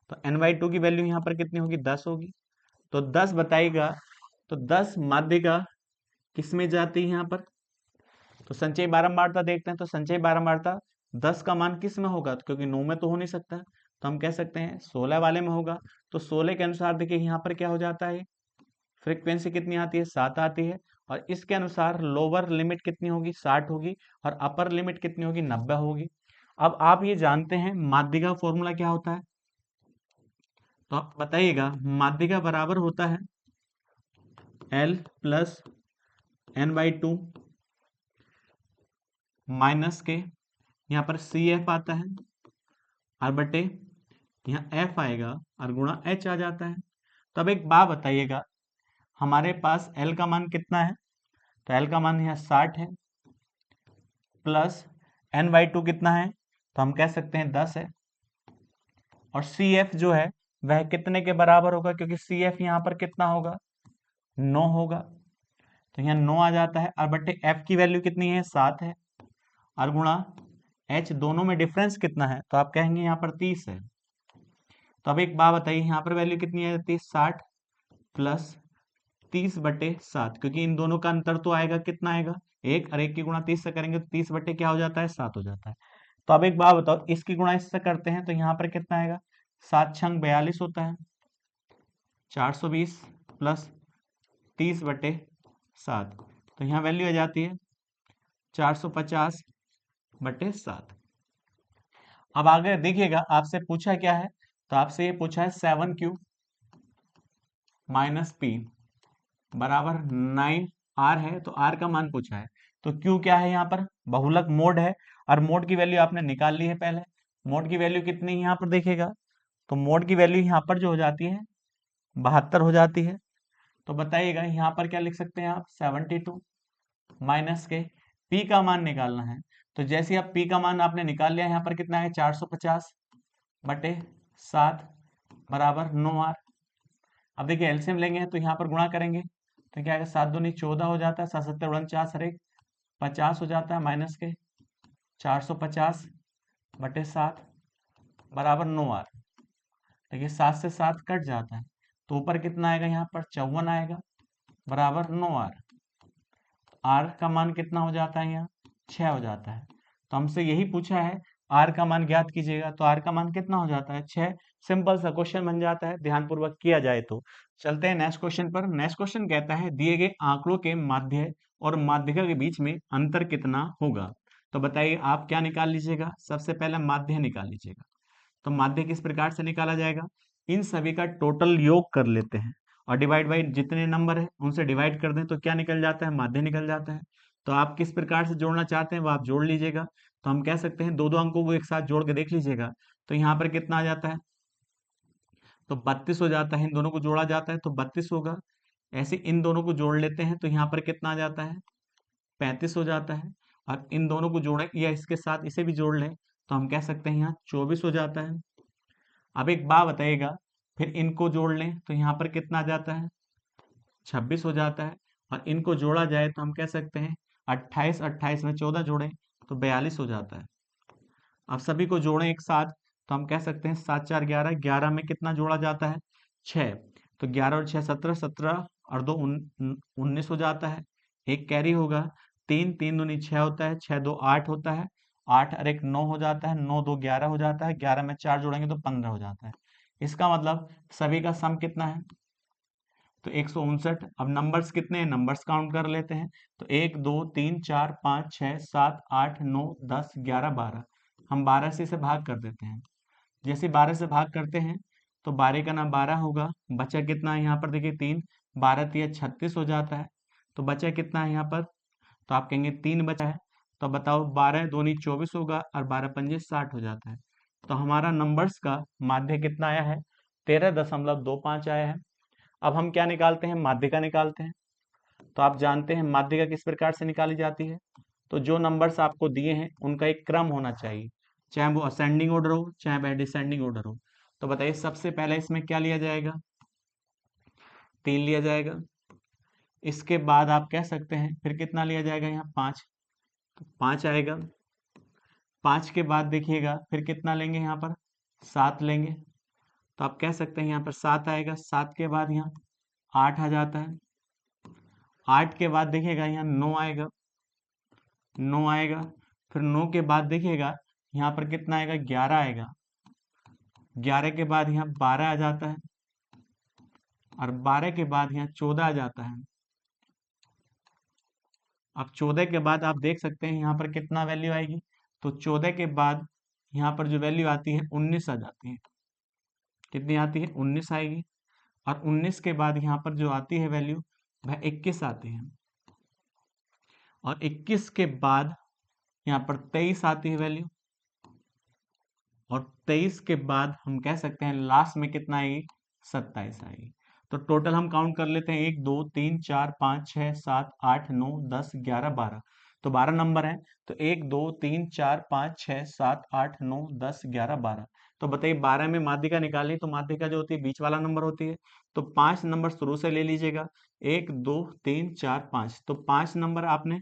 तो n/2 की वैल्यू यहाँ पर कितनी होगी, 10 होगी। तो 10 बताइएगा, तो 10 माध्यिका किस में जाती है यहाँ पर, तो संचयी बारंबारता देखते हैं, तो संचयी बारंबारता 10 का मान किस में होगा, तो क्योंकि 9 में तो हो नहीं सकता, तो हम कह सकते हैं 16 वाले में होगा। तो 16 के अनुसार देखिए यहाँ पर क्या हो जाता है, फ्रीक्वेंसी कितनी आती है, 7 आती है, और इसके अनुसार लोअर लिमिट कितनी होगी, 60 होगी, और अपर लिमिट कितनी होगी, 90 होगी। अब आप ये जानते हैं माध्यिका फॉर्मूला क्या होता है, तो आप बताइएगा माध्यिका बराबर होता है L प्लस n/2 माइनस के, यहाँ पर CF आता है, और बटे यहाँ F आएगा, और गुणा H आ जाता है। तो अब एक बात बताइएगा, हमारे पास L का मान कितना है, तो L का मान यहाँ 60 है, प्लस n/2 कितना है, तो हम कह सकते हैं 10 है, और CF जो है वह कितने के बराबर होगा, क्योंकि CF यहाँ पर कितना होगा, 9 होगा, तो यहाँ 9 आ जाता है, और बटे F की वैल्यू कितनी है, 7 है, और गुणा H, दोनों में डिफरेंस कितना है, तो आप कहेंगे यहाँ पर 30 है। तो अब एक बात बताइए, यहाँ पर वैल्यू कितनी आ जाती है, 60 प्लस 30/7, क्योंकि इन दोनों का अंतर तो आएगा, कितना आएगा, 1, और 1 की गुणा 30 से करेंगे तो 30 बटे क्या हो जाता है, 7 हो जाता है। तो अब एक बात बताओ, इसकी गुणा इससे करते हैं तो यहाँ पर कितना आएगा, 7 छंग 42 होता है, 420 प्लस 30/7, तो यहाँ वैल्यू आ जाती है 450/7। अब आगे देखिएगा आपसे पूछा क्या है, तो आपसे ये पूछा है 7Q माइनस P बराबर 9R है, तो R का मान पूछा है। तो Q क्या है, यहाँ पर बहुलक मोड है, और मोड की वैल्यू आपने निकाल ली है पहले। मोड की वैल्यू कितनी है यहाँ पर देखिएगा, तो मोड की वैल्यू यहाँ पर जो हो जाती है 72 हो जाती है। तो बताइएगा यहाँ पर क्या लिख सकते हैं आप, 72 माइनस के P का मान निकालना है। तो जैसे ही आप P का मान आपने निकाल लिया, यहाँ पर कितना है, 450/7 बराबर 9R। अब देखिए एलसीएम लेंगे तो यहाँ पर गुणा करेंगे, तो क्या आएगा, 7 दूनी 14 हो जाता है, 7 7 49 हर एक 50 हो जाता है, माइनस के 450 बटे 7 बराबर 9 आर। देखिए 7 से 7 कट जाता है, तो ऊपर कितना आएगा, यहाँ पर 54 आएगा बराबर 9 आर। आर का मान कितना हो जाता है, यहाँ 6 हो जाता है। तो हमसे यही पूछा है, आर का मान ज्ञात कीजिएगा, तो आर का मान कितना हो जाता है, 6। सिंपल सा क्वेश्चन बन जाता है, ध्यानपूर्वक किया जाए तो। चलते हैं नेक्स्ट क्वेश्चन पर। नेक्स्ट क्वेश्चन कहता है, दिए गए आंकड़ों के माध्य और माध्यिका के बीच में अंतर कितना होगा। तो बताइए आप क्या निकाल लीजिएगा, सबसे पहले माध्य निकाल लीजिएगा। तो माध्य किस प्रकार से निकाला जाएगा, इन सभी का टोटल योग कर लेते हैं और डिवाइड बाई जितने नंबर है उनसे डिवाइड कर दें तो क्या निकल जाता है, माध्य निकल जाता है। तो आप किस प्रकार से जोड़ना चाहते हैं वो आप जोड़ लीजिएगा। तो हम कह सकते हैं दो दो अंकों को एक साथ जोड़ के देख लीजिएगा, तो यहाँ पर कितना आ जाता है, तो 32 हो जाता है। इन दोनों को जोड़ा जाता है तो 32 होगा। ऐसे इन दोनों को जोड़ लेते हैं तो यहाँ पर कितना आ जाता है, 35 हो जाता है। और इन दोनों को जोड़ें या इसके साथ इसे भी जोड़ लें तो हम कह सकते हैं यहाँ 24 हो जाता है। अब एक बात बताइएगा, फिर इनको जोड़ लें तो यहाँ पर कितना आ जाता है, 26 हो जाता है। और इनको जोड़ा जाए तो हम कह सकते हैं 28, 28 में 14 जोड़ें तो 42 हो जाता है। अब सभी को जोड़ें एक साथ तो हम कह सकते हैं 7 4 11, 11 में कितना जोड़ा जाता है, 6। तो 11 और 6 17, 17 और 2 19 हो जाता है। एक कैरी होगा, 3 3 दूनी 6 होता है, 6 2 8 होता है, 8 और 1 9 हो जाता है, 9 2 11 हो जाता है, 11 में 4 जोड़ेंगे तो 15 हो जाता है। इसका मतलब सभी का सम कितना है, तो 159। अब नंबर्स कितने हैं, नंबर्स काउंट कर लेते हैं। तो 1 2 3 4 5 6 7 8 9 10 11 12, हम 12 से इसे भाग कर देते हैं। जैसे 12 से भाग करते हैं तो 12 का नाम 12 होगा, बचा कितना है यहाँ पर, देखिए 3, 12 3 36 हो जाता है। तो बचा कितना है यहाँ पर, तो आप कहेंगे 3 बचा है। तो बताओ 12 दूनी 24 होगा और 12 पंजे 60 हो जाता है। तो हमारा नंबर्स का माध्य कितना आया है, 13.25 आया है। अब हम क्या निकालते हैं, माध्यिका निकालते हैं। तो आप जानते हैं माध्यिका किस प्रकार से निकाली जाती है, तो जो नंबर्स आपको दिए हैं उनका एक क्रम होना चाहिए, चाहे वो असेंडिंग ऑर्डर हो चाहे वह डिसेंडिंग ऑर्डर हो। तो बताइए सबसे पहले इसमें क्या लिया जाएगा, 3 लिया जाएगा। इसके बाद आप कह सकते हैं फिर कितना लिया जाएगा, यहाँ 5, तो 5 आएगा। 5 के बाद देखिएगा फिर कितना लेंगे, यहाँ पर 7 लेंगे। तो आप कह सकते हैं यहाँ पर 7 आएगा। 7 के बाद यहाँ 8 आ जाता है। 8 के बाद देखिएगा यहाँ 9 आएगा, 9 आएगा। फिर 9 के बाद देखिएगा यहाँ पर कितना आएगा, 11 आएगा। 11 के बाद यहाँ 12 आ जाता है और 12 के बाद यहाँ 14 आ जाता है। अब 14 के बाद आप देख सकते हैं यहाँ पर कितना वैल्यू आएगी, तो 14 के बाद यहाँ पर जो वैल्यू आती है 19 आ जाती है। कितनी आती है, 19 आएगी। और 19 के बाद यहाँ पर जो आती है वैल्यू वह 21 आती है। और 21 के बाद यहाँ पर 23 आती है वैल्यू। और 23 के बाद हम कह सकते हैं लास्ट में कितना आएगी, 27 आएगी। तो टोटल हम काउंट कर लेते हैं, 1 2 3 4 5 6 7 8 9 10 11 12। तो 12 नंबर है। तो 1 2 3 4 5 6 7 8 9 10 11 12। तो बताइए 12 में माध्यिका निकालनी, तो माध्यिका जो होती है बीच वाला नंबर होती है। तो 5 नंबर शुरू से ले लीजिएगा, 1 2 3 4 5। तो 5 नंबर आपने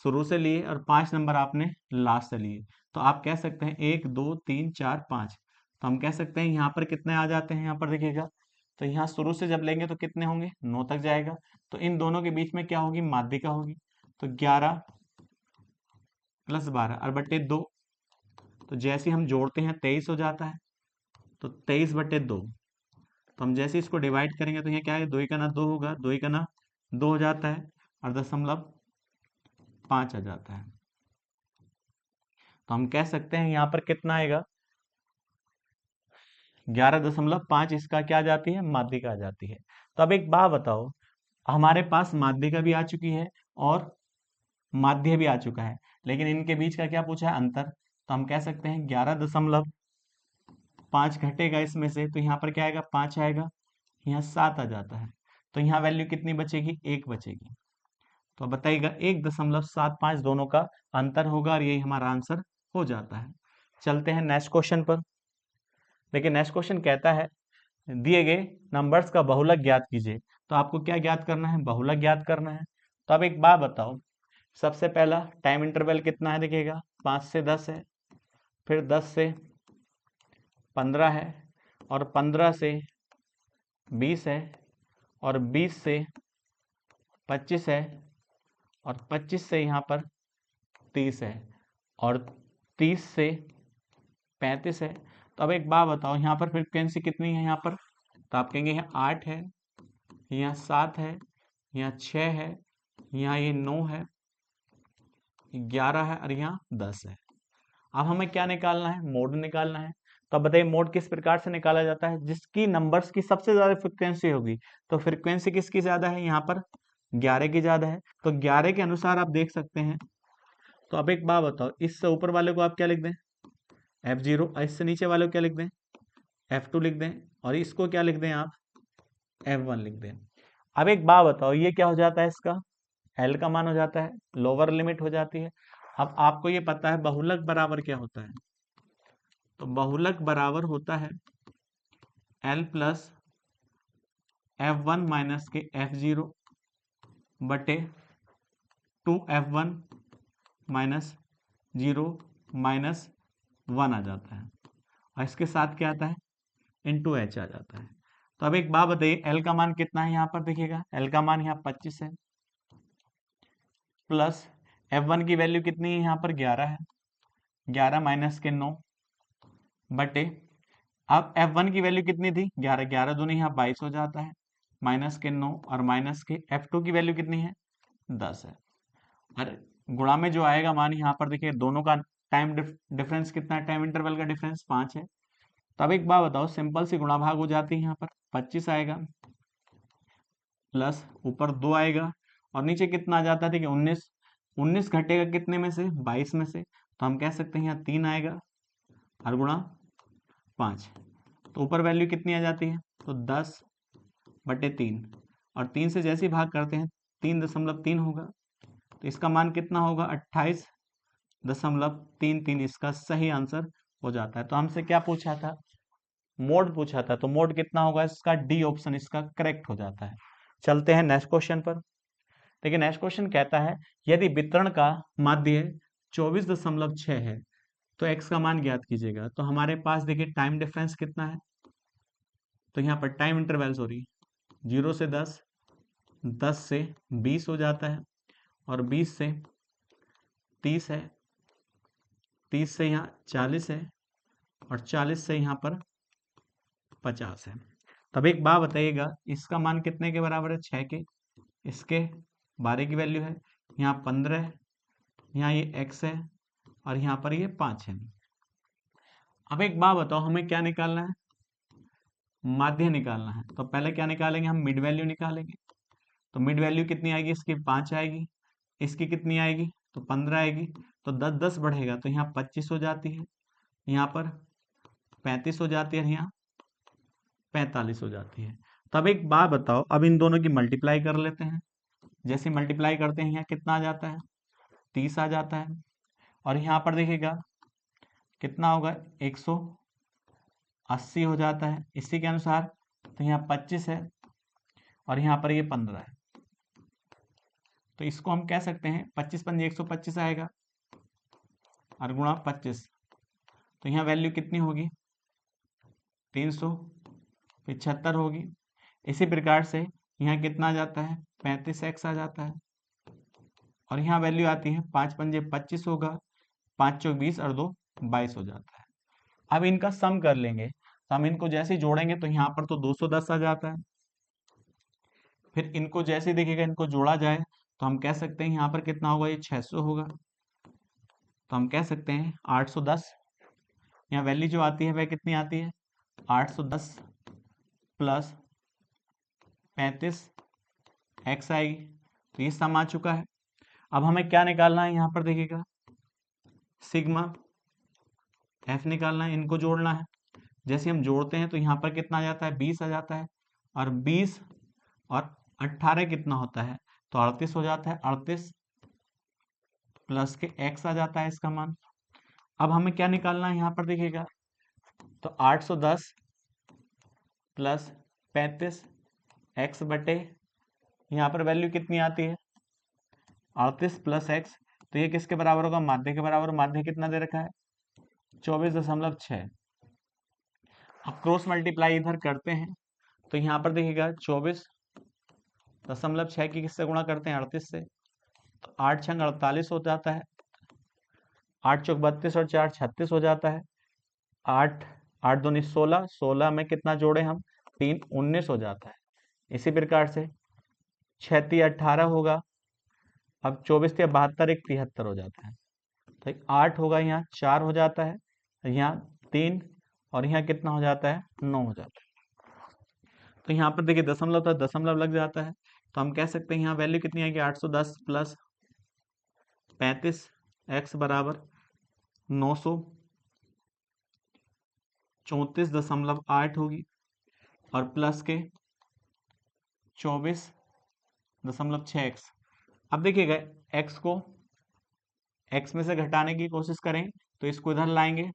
शुरू से लिए और 5 नंबर आपने लास्ट से लिए। तो आप कह सकते हैं 1 2 3 4 5। तो हम कह सकते हैं यहाँ पर कितने आ जाते हैं, यहाँ पर देखिएगा। तो यहाँ शुरू से जब लेंगे तो कितने होंगे, 9 तक जाएगा। तो इन दोनों के बीच में क्या होगी, माध्यिका होगी। तो 11 प्लस 12 और बटे 2। तो जैसे हम जोड़ते हैं 23 हो जाता है। तो 23 बटे 2। तो हम जैसे इसको डिवाइड करेंगे तो यहाँ क्या है, 2 का ना 2 होगा, 2 का ना 2 हो जाता है और 0.5 आ जाता है। तो हम कह सकते हैं यहाँ पर कितना आएगा, 11.5 इसका क्या आ जाती है, माध्यिका आ जाती है। तो अब एक बात बताओ, हमारे पास माध्यिका भी आ चुकी है और माध्य भी आ चुका है, लेकिन इनके बीच का क्या पूछा है, अंतर। तो हम कह सकते हैं 11.5 घटेगा इसमें से, तो यहाँ पर क्या आएगा, 5 आएगा। यहाँ 7 आ जाता है। तो यहाँ वैल्यू कितनी बचेगी, 1 बचेगी। तो बताइएगा 1.75 दोनों का अंतर होगा और यही हमारा आंसर हो जाता है। चलते हैं नेक्स्ट क्वेश्चन पर। देखिए नेक्स्ट क्वेश्चन कहता है, दिए गए नंबर्स का बहुलक ज्ञात कीजिए। तो आपको क्या ज्ञात करना है? बहुलक ज्ञात करना है। तो अब एक बात बताओ, सबसे पहला टाइम इंटरवल कितना है? देखिएगा 5 से 10 है, फिर 10 से 15 है, और 15 से 20 है, और 20 से 25 है, और 25 से यहाँ पर 30 है, और 30 से 35 है। तो अब एक बात बताओ, यहाँ पर फ्रिक्वेंसी कितनी है यहाँ पर? तो आप कहेंगे यहाँ 8 है, यहाँ 7 है, यहाँ 6 है, यहाँ ये 9 है, 11 है, और यहाँ 10 है। अब हमें क्या निकालना है? मोड निकालना है। तो अब बताइए मोड किस प्रकार से निकाला जाता है? जिसकी नंबर्स की सबसे ज्यादा फ्रिक्वेंसी होगी। तो फ्रिक्वेंसी किसकी ज्यादा है? यहाँ पर 11 की ज्यादा है। तो 11 के अनुसार आप देख सकते हैं। तो अब एक बात बताओ, इससे ऊपर वाले को आप क्या लिख दें? F0, और इससे नीचे वाले को क्या लिख दें? F2 लिख दें, और इसको क्या लिख दें आप? F1 लिख दें। अब एक बात बताओ, ये क्या हो जाता है? इसका L का मान हो जाता है, लोअर लिमिट हो जाती है। अब आपको ये पता है बहुलक बराबर क्या होता है? तो बहुलक बराबर होता है L प्लस F1 माइनस के F0 बटे 2F1 माइनस 0 माइनस 1 आ जाता है, और इसके साथ क्या आता है? इंटू एच आ जाता है। तो अब एक बात बताइए, एल का मान कितना है? यहाँ पर देखिएगा एल का मान यहाँ 25 है, प्लस F1 की वैल्यू कितनी है? यहाँ पर 11 है, 11 माइनस के 9 बटे, अब F1 की वैल्यू कितनी थी? 11, 11 दूनी यहाँ 22 हो जाता है, माइनस के 9, और माइनस के F2 की वैल्यू कितनी है? 10 है, और गुणा में जो आएगा मान यहाँ पर देखिए, दोनों का टाइम डिफरेंस कितना है? टाइम इंटरवल का डिफरेंस 5 है। तो अब एक बात बताओ, सिंपल सी गुणा भाग हो जाती है। यहाँ पर 25 आएगा, प्लस ऊपर 2 आएगा, और नीचे कितना आ जाता है? देखिए 19, 19 घटेगा कितने में से? 22 में से। तो हम कह सकते हैं यहाँ 3 आएगा, और गुणा 5। तो ऊपर वैल्यू कितनी आ जाती है? तो 10 बटे 3, और 3 से जैसे ही भाग करते हैं 3.3 होगा। तो इसका मान कितना होगा? 28.33। इसका सही आंसर हो जाता है। तो हमसे क्या पूछा था? मोड पूछा था। तो मोड कितना होगा? इसका डी ऑप्शन इसका करेक्ट हो जाता है। चलते हैं नेक्स्ट क्वेश्चन पर। देखिए नेक्स्ट क्वेश्चन कहता है, यदि वितरण का माध्य 24.6 है तो x का मान ज्ञात कीजिएगा। तो हमारे पास देखिए टाइम डिफरेंस कितना है? तो यहाँ पर टाइम इंटरवल सॉरी 0 से 10, 10 से 20 हो जाता है, और 20 से 30 है, 30 से यहाँ 40 है, और 40 से यहाँ पर 50 है। तब एक बात बताइएगा, इसका मान कितने के बराबर है? 6 के। इसके 12 की वैल्यू है, यहाँ 15 है, यहाँ ये x है, और यहाँ पर ये 5 है। अब एक बात बताओ, हमें क्या निकालना है? माध्य निकालना है। तो पहले क्या निकालेंगे? हम मिड वैल्यू निकालेंगे। तो मिड वैल्यू कितनी आएगी? इसकी 5 आएगी, इसकी कितनी आएगी? तो 15 आएगी। तो 10 10 बढ़ेगा, तो यहाँ 25 हो जाती है, यहाँ पर 35 हो जाती है, और यहाँ 45 हो जाती है। तो अब एक बात बताओ, अब इन दोनों की मल्टीप्लाई कर लेते हैं। जैसे मल्टीप्लाई करते हैं यहाँ कितना आ जाता है? 30 आ जाता है, और यहाँ पर देखिएगा कितना होगा? 180 हो जाता है इसी के अनुसार। तो यहाँ 25 है, और यहाँ पर ये 15 है। तो इसको हम कह सकते हैं 25 पंजे 125 आएगा, और गुणा 25। तो यहाँ वैल्यू कितनी होगी? 375 होगी। इसी प्रकार से यहाँ कितना आ जाता है? 35x आ जाता है, और यहाँ वैल्यू आती है 5 पंजे 25 होगा, 5 चौक 20, और 2 22 हो जाता है। अब इनका सम कर लेंगे। तो हम इनको जैसे ही जोड़ेंगे तो यहाँ पर तो 210 आ जाता है। फिर इनको जैसे देखिएगा, इनको जोड़ा जाए तो हम कह सकते हैं यहाँ पर कितना होगा? ये 600 होगा। तो हम कह सकते हैं 810। यहाँ वैल्यू जो आती है वह कितनी आती है? 810 प्लस 35x आएगी। तो ये सम आ चुका है। अब हमें क्या निकालना है? यहाँ पर देखिएगा सिग्मा f निकालना है, इनको जोड़ना है। जैसे हम जोड़ते हैं तो यहाँ पर कितना आ जाता है? 20 आ जाता है, और 20 और 18 कितना होता है? तो 38 हो जाता है। 38 प्लस के x आ जाता है इसका मान। अब हमें क्या निकालना है? यहाँ पर देखिएगा तो 810 प्लस 35 x बटे, यहाँ पर वैल्यू कितनी आती है 38 प्लस x, तो ये किसके बराबर होगा, माध्य के बराबर। माध्य कितना दे रखा है 24.6। अब क्रॉस मल्टीप्लाई इधर करते हैं तो यहाँ पर देखिएगा 24.6 की किससे गुणा करते हैं 38 से, तो 8 छंग 48 हो जाता है, 8 चौक 32 और 4 36 हो जाता है, 8 8 दूनी 16, 16 में कितना जोड़े हम 3 19 हो जाता है। इसी प्रकार से 6 3 18 होगा, अब 24 3 72 1 73 हो जाता है, तो 8 होगा, यहाँ 4 हो जाता है, यहाँ 3 और यहाँ कितना हो जाता है 9 हो जाता है। तो यहाँ पर देखिए दशमलव था, दशमलव लग जाता है, तो हम कह सकते हैं यहाँ वैल्यू कितनी आएगी 810 प्लस 35 x बराबर 934.8 होगी, और प्लस के 24.6x। अब देखिएगा x को x में से घटाने की कोशिश करें तो इसको इधर लाएंगे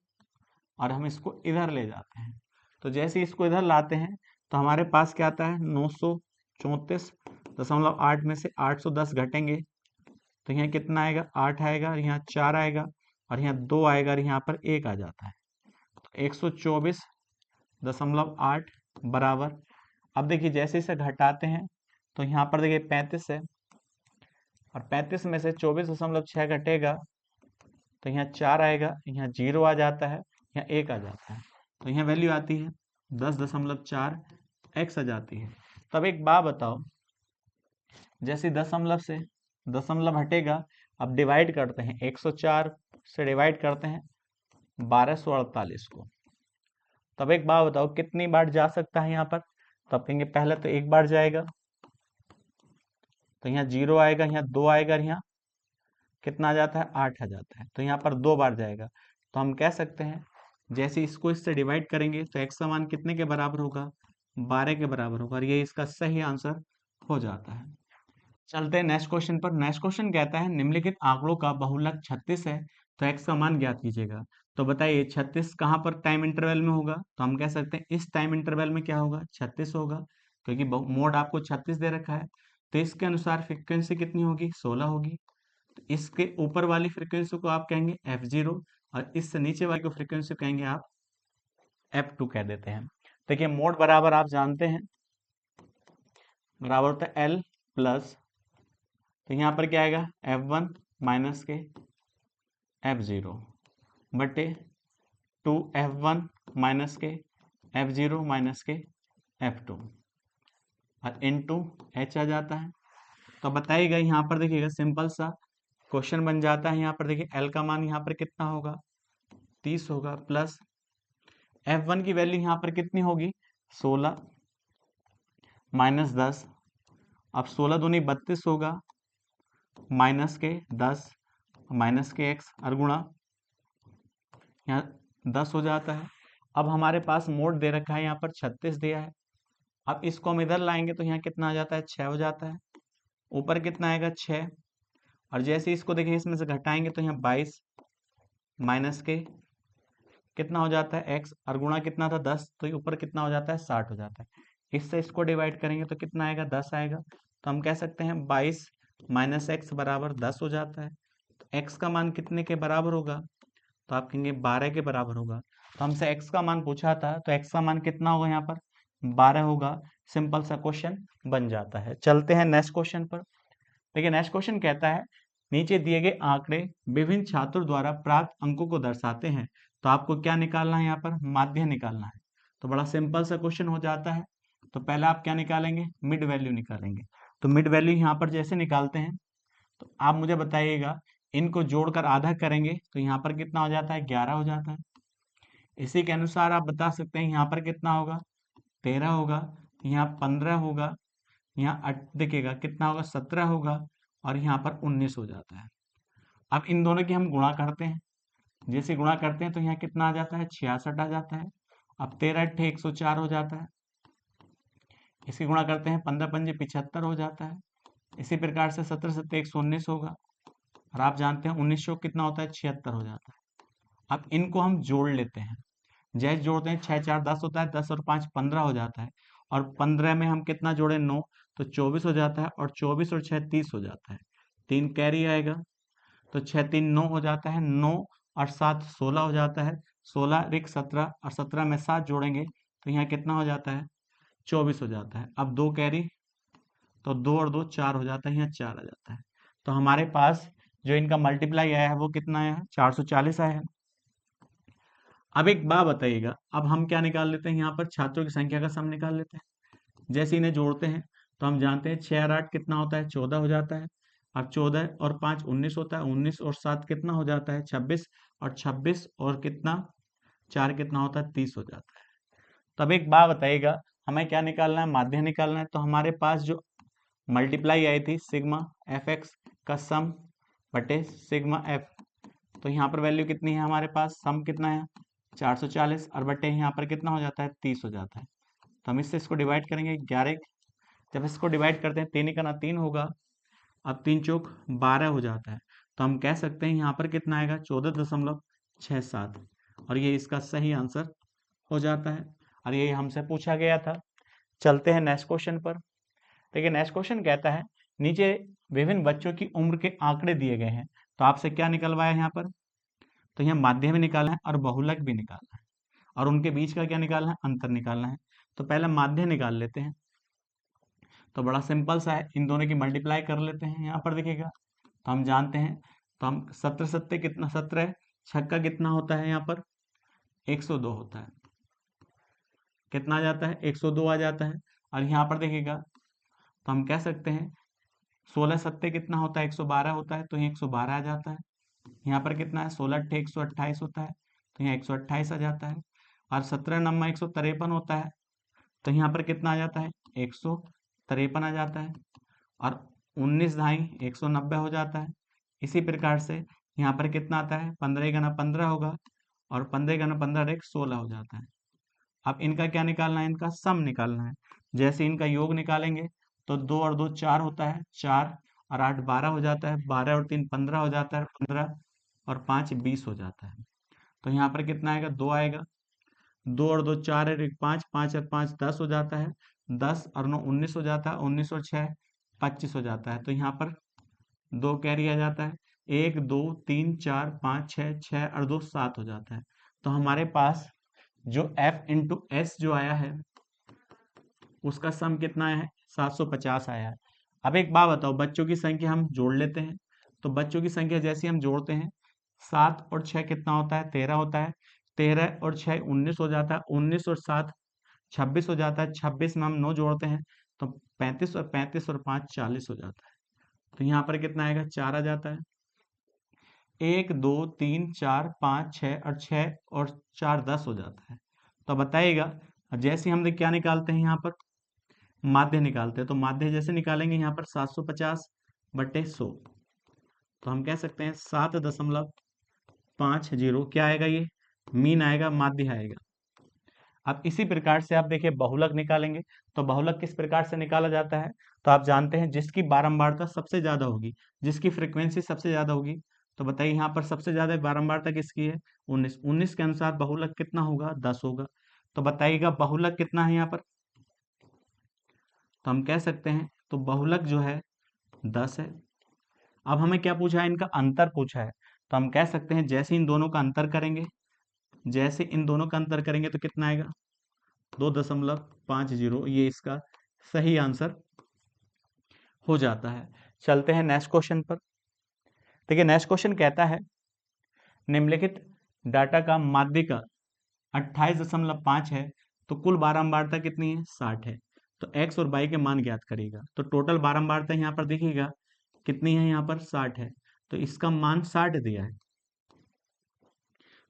और हम इसको इधर ले जाते हैं, तो जैसे इसको इधर लाते हैं तो हमारे पास क्या आता है 934.8 में से 810 घटेंगे तो यहाँ कितना आएगा 8 आएगा, और यहाँ 4 आएगा, और यहाँ 2 आएगा, और यहाँ पर 1 आ जाता है, तो 124.8 बराबर। अब देखिए जैसे इसे घटाते हैं तो यहाँ पर देखिए 35 है, और 35 में से 24.6 घटेगा तो यहाँ 4 आएगा, यहाँ 0 आ जाता है, यहाँ 1 आ जाता है, तो यहाँ वैल्यू आती है 10.4 x आ जाती है। तब एक बात बताओ, जैसे दशमलव से दशमलव हटेगा, अब डिवाइड करते हैं 104 से डिवाइड करते हैं 1248 को, तब एक बात बताओ कितनी बार जा सकता है यहाँ पर, तब कहेंगे पहले तो एक बार जाएगा, तो यहाँ 0 आएगा, यहाँ 2 आएगा, और यहाँ कितना आ जाता है 8 आ जाता है, तो यहाँ पर 2 बार जाएगा, तो हम कह सकते हैं जैसे इसको इससे डिवाइड करेंगे तो x का मान कितने के बराबर होगा 12 के बराबर होगा, और ये इसका सही आंसर हो जाता है। चलते हैं नेक्स्ट क्वेश्चन पर। नेक्स्ट क्वेश्चन कहता है निम्नलिखित आंकड़ों का बहुलक 36 है तो x का मान ज्ञात कीजिएगा। तो बताइए 36 कहाँ पर टाइम इंटरवल में होगा, तो हम कह सकते हैं इस टाइम इंटरवल में क्या होगा 36 होगा, क्योंकि मोड आपको 36 दे रखा है, तो इसके अनुसार फ्रीक्वेंसी कितनी होगी 16 होगी, तो इसके ऊपर वाली फ्रीक्वेंसी को आप कहेंगे f0, और इससे नीचे वाली को फ्रीक्वेंसी कहेंगे आप f2 कह देते हैं। देखिए मोड बराबर आप जानते हैं बराबर होता है L प्लस, तो यहाँ पर क्या आएगा f1 माइनस के f0 बटे 2f1 माइनस के f0 माइनस के f2 और इनटू h आ जाता है। तो बताइएगा यहाँ पर देखिएगा सिंपल सा क्वेश्चन बन जाता है। यहाँ पर देखिए L का मान यहाँ पर कितना होगा 30 होगा, प्लस f1 की वैल्यू यहाँ पर कितनी होगी 16 माइनस 10, अब 16 दूनी 32 होगा, माइनस के 10 माइनस के x और गुणा यहाँ 10 हो जाता है। अब हमारे पास मोड दे रखा है यहाँ पर 36 दिया है, अब इसको हम इधर लाएंगे तो यहाँ कितना आ जाता है 6 हो जाता है, ऊपर कितना आएगा 6, और जैसे इसको देखिए इसमें से घटाएंगे तो यहाँ 22 माइनस के कितना हो जाता है x और गुणा कितना था 10, तो ऊपर कितना हो जाता है 60 हो जाता है। इससे इसको डिवाइड करेंगे तो कितना आएगा 10 आएगा, तो हम कह सकते हैं 22 माइनस एक्स बराबर 10 हो जाता है। तो x का मान कितने के बराबर होगा, तो आप कहेंगे 12 के बराबर होगा। तो हमसे x का मान पूछा था, तो x का मान कितना होगा यहाँ पर 12 होगा। सिंपल सा क्वेश्चन बन जाता है। चलते हैं नेक्स्ट क्वेश्चन पर। देखिए नेक्स्ट क्वेश्चन कहता है नीचे दिए गए आंकड़े विभिन्न छात्रों द्वारा प्राप्त अंकों को दर्शाते हैं, तो आपको क्या निकालना है यहाँ पर माध्य निकालना है। तो बड़ा सिंपल सा क्वेश्चन हो जाता है। तो पहले आप क्या निकालेंगे मिड वैल्यू निकालेंगे। तो मिड वैल्यू यहाँ पर जैसे निकालते हैं तो आप मुझे बताइएगा इनको जोड़कर आधा करेंगे तो यहाँ पर कितना हो जाता है 11 हो जाता है। इसी के अनुसार आप बता सकते हैं यहाँ पर कितना होगा 13 होगा, यहाँ 15 होगा, यहाँ देखिएगा कितना होगा 17 होगा, और यहाँ पर 19 हो जाता है। अब इन दोनों की हम गुणा करते हैं, जैसे गुणा करते हैं तो यहाँ कितना आ जाता है 66 आ जाता है। अब 13 अट्ठे 104 हो जाता है, इसकी गुणा करते हैं 15 पंजे 75 हो जाता है। इसी प्रकार से 17 सत्ते 119 होगा, और आप जानते हैं 19 कितना होता है 76 हो जाता है। अब इनको हम जोड़ लेते हैं, जैसे जोड़ते हैं 6 4 10 होता है, 10 और 5 15 हो जाता है, और 15 में हम कितना जोड़े 9, तो 24 हो जाता है, और 24 और 6 30 हो जाता है, 3 कैरी आएगा, तो 6 3 9 हो जाता है, 9 और 7 16 हो जाता है, 16 रिक 17, और 17 में 7 जोड़ेंगे तो यहाँ कितना हो जाता है, 24 हो जाता है। अब 2 कैरी, तो 2 और 2 4 हो जाता है, यहाँ 4 आ जाता है। तो हमारे पास जो इनका मल्टीप्लाई आया है वो कितना आया है, 440 आया है। अब एक बात बताइएगा, अब हम क्या निकाल लेते हैं, यहाँ पर छात्रों की संख्या का सम निकाल लेते हैं। जैसे इन्हें जोड़ते हैं तो हम जानते हैं 6 और 8 कितना होता है, 14 हो जाता है। अब 14 और 5 19 होता है, 19 और 7 कितना हो जाता है, 26, और 26 और कितना 4 कितना होता है, 30 हो जाता है। तो अब एक बात बताइएगा, हमें क्या निकालना है, माध्य निकालना है। तो हमारे पास जो मल्टीप्लाई आई थी सिग्मा एफ एक्स का सम बटे सिग्मा एफ, तो यहाँ पर वैल्यू कितनी है, हमारे पास सम कितना है 440, और बटे यहाँ पर कितना हो जाता है, 30 हो जाता है। तो हम इससे इसको डिवाइड करेंगे 11, जब इसको डिवाइड करते हैं 3 का ना 3 होगा, अब 3 चौक 12 हो जाता है। तो हम कह सकते हैं यहाँ पर कितना आएगा, 14.67, और ये इसका सही आंसर हो जाता है, और ये हमसे पूछा गया था। चलते हैं नेक्स्ट क्वेश्चन पर। देखिए नेक्स्ट क्वेश्चन कहता है, नीचे विभिन्न बच्चों की उम्र के आंकड़े दिए गए हैं, तो आपसे क्या निकलवाया है यहाँ पर, तो यहाँ माध्य भी निकालना है और बहुलक भी निकालना है, और उनके बीच का क्या निकालना है, अंतर निकालना है। तो पहले माध्य निकाल लेते हैं, तो बड़ा सिंपल सा है, इन दोनों की मल्टीप्लाई कर लेते हैं। यहाँ पर देखिएगा, तो हम जानते हैं, तो हम 17 सत्ते कितना, 17 छक्का कितना होता है, यहाँ पर 102 होता है, कितना आ जाता है, 102 आ जाता है। और यहाँ पर देखिएगा, तो हम कह सकते हैं 16 सत्ते कितना होता है, 112 होता है, तो यहाँ 112 आ जाता है। यहाँ पर कितना है, 16 अट्ठे 128 होता है, तो यहाँ 128 आ जाता है। और 17 नम्मा 153 होता है, तो यहाँ पर कितना आ जाता है, 153 आ जाता है। और 19 ढाई 190 हो जाता है। इसी प्रकार से यहाँ पर कितना आता है, 15 गुना 15 होगा, और 15 गुना 15 एक 16 हो जाता है। अब इनका क्या निकालना है, इनका सम निकालना है। जैसे इनका योग निकालेंगे तो 2 और 2 4 होता है, 4 और 8 12 हो जाता है, 12 और 3 15 हो जाता है, 15 और 5 20 हो जाता है। तो यहाँ पर कितना आएगा, 2 आएगा, 2 और 2 4 और 1 5, 5 और 5 10 हो जाता है, 10 और 9 19 हो जाता है, 19 और 6 25 हो जाता है। तो यहाँ पर 2 कैरी आ जाता है, 1 2 3 4 5 6, 6 और 2 7 हो जाता है। तो हमारे पास जो F इंटू एस जो आया है उसका सम कितना आया है, 750 आया है। अब एक बात बताओ, बच्चों की संख्या हम जोड़ लेते हैं, तो बच्चों की संख्या जैसे हम जोड़ते हैं, 7 और 6 कितना होता है, 13 होता है, 13 और 6 19 हो जाता है, 19 और 7 26 हो जाता है, 26 में हम 9 जोड़ते हैं तो 35, और 35 और 5 40 हो जाता है। तो यहाँ पर कितना आएगा, 4 आ जाता है। 1 2 3 4 5 6 और 6 और 4 10 हो जाता है। तो बताइएगा, जैसे हम क्या निकालते हैं, यहाँ पर माध्य निकालते हैं, तो माध्य जैसे निकालेंगे यहाँ पर 750 बटे 100, तो हम कह सकते हैं 7.50 क्या आएगा, ये मीन आएगा, माध्य आएगा। अब इसी प्रकार से आप देखिए बहुलक निकालेंगे, तो बहुलक किस प्रकार से निकाला जाता है, तो आप जानते हैं जिसकी बारंबारता सबसे ज्यादा होगी, जिसकी फ्रीक्वेंसी सबसे ज्यादा होगी, तो बताइए यहाँ पर सबसे ज्यादा बारंबारता किसकी है, 19, 19 के अनुसार बहुलक कितना होगा, 10 होगा। तो बताइएगा बहुलक कितना है यहाँ पर, तो हम कह सकते हैं, तो बहुलक जो है 10 है। अब हमें क्या पूछा है, इनका अंतर पूछा है, तो हम कह सकते हैं जैसे इन दोनों का अंतर करेंगे, जैसे इन दोनों का अंतर करेंगे तो कितना आएगा, 2.50, ये इसका सही आंसर हो जाता है। चलते हैं नेक्स्ट क्वेश्चन पर। देखिए नेक्स्ट क्वेश्चन कहता है, निम्नलिखित डाटा का माध्यिका 28.5 है, तो कुल बारंबारता कितनी है, 60 है। तो x और y के मान ज्ञात करेगा, तो टोटल बारंबारता यहाँ पर देखिएगा कितनी है, यहाँ पर 60 है, तो इसका मान 60 दिया है।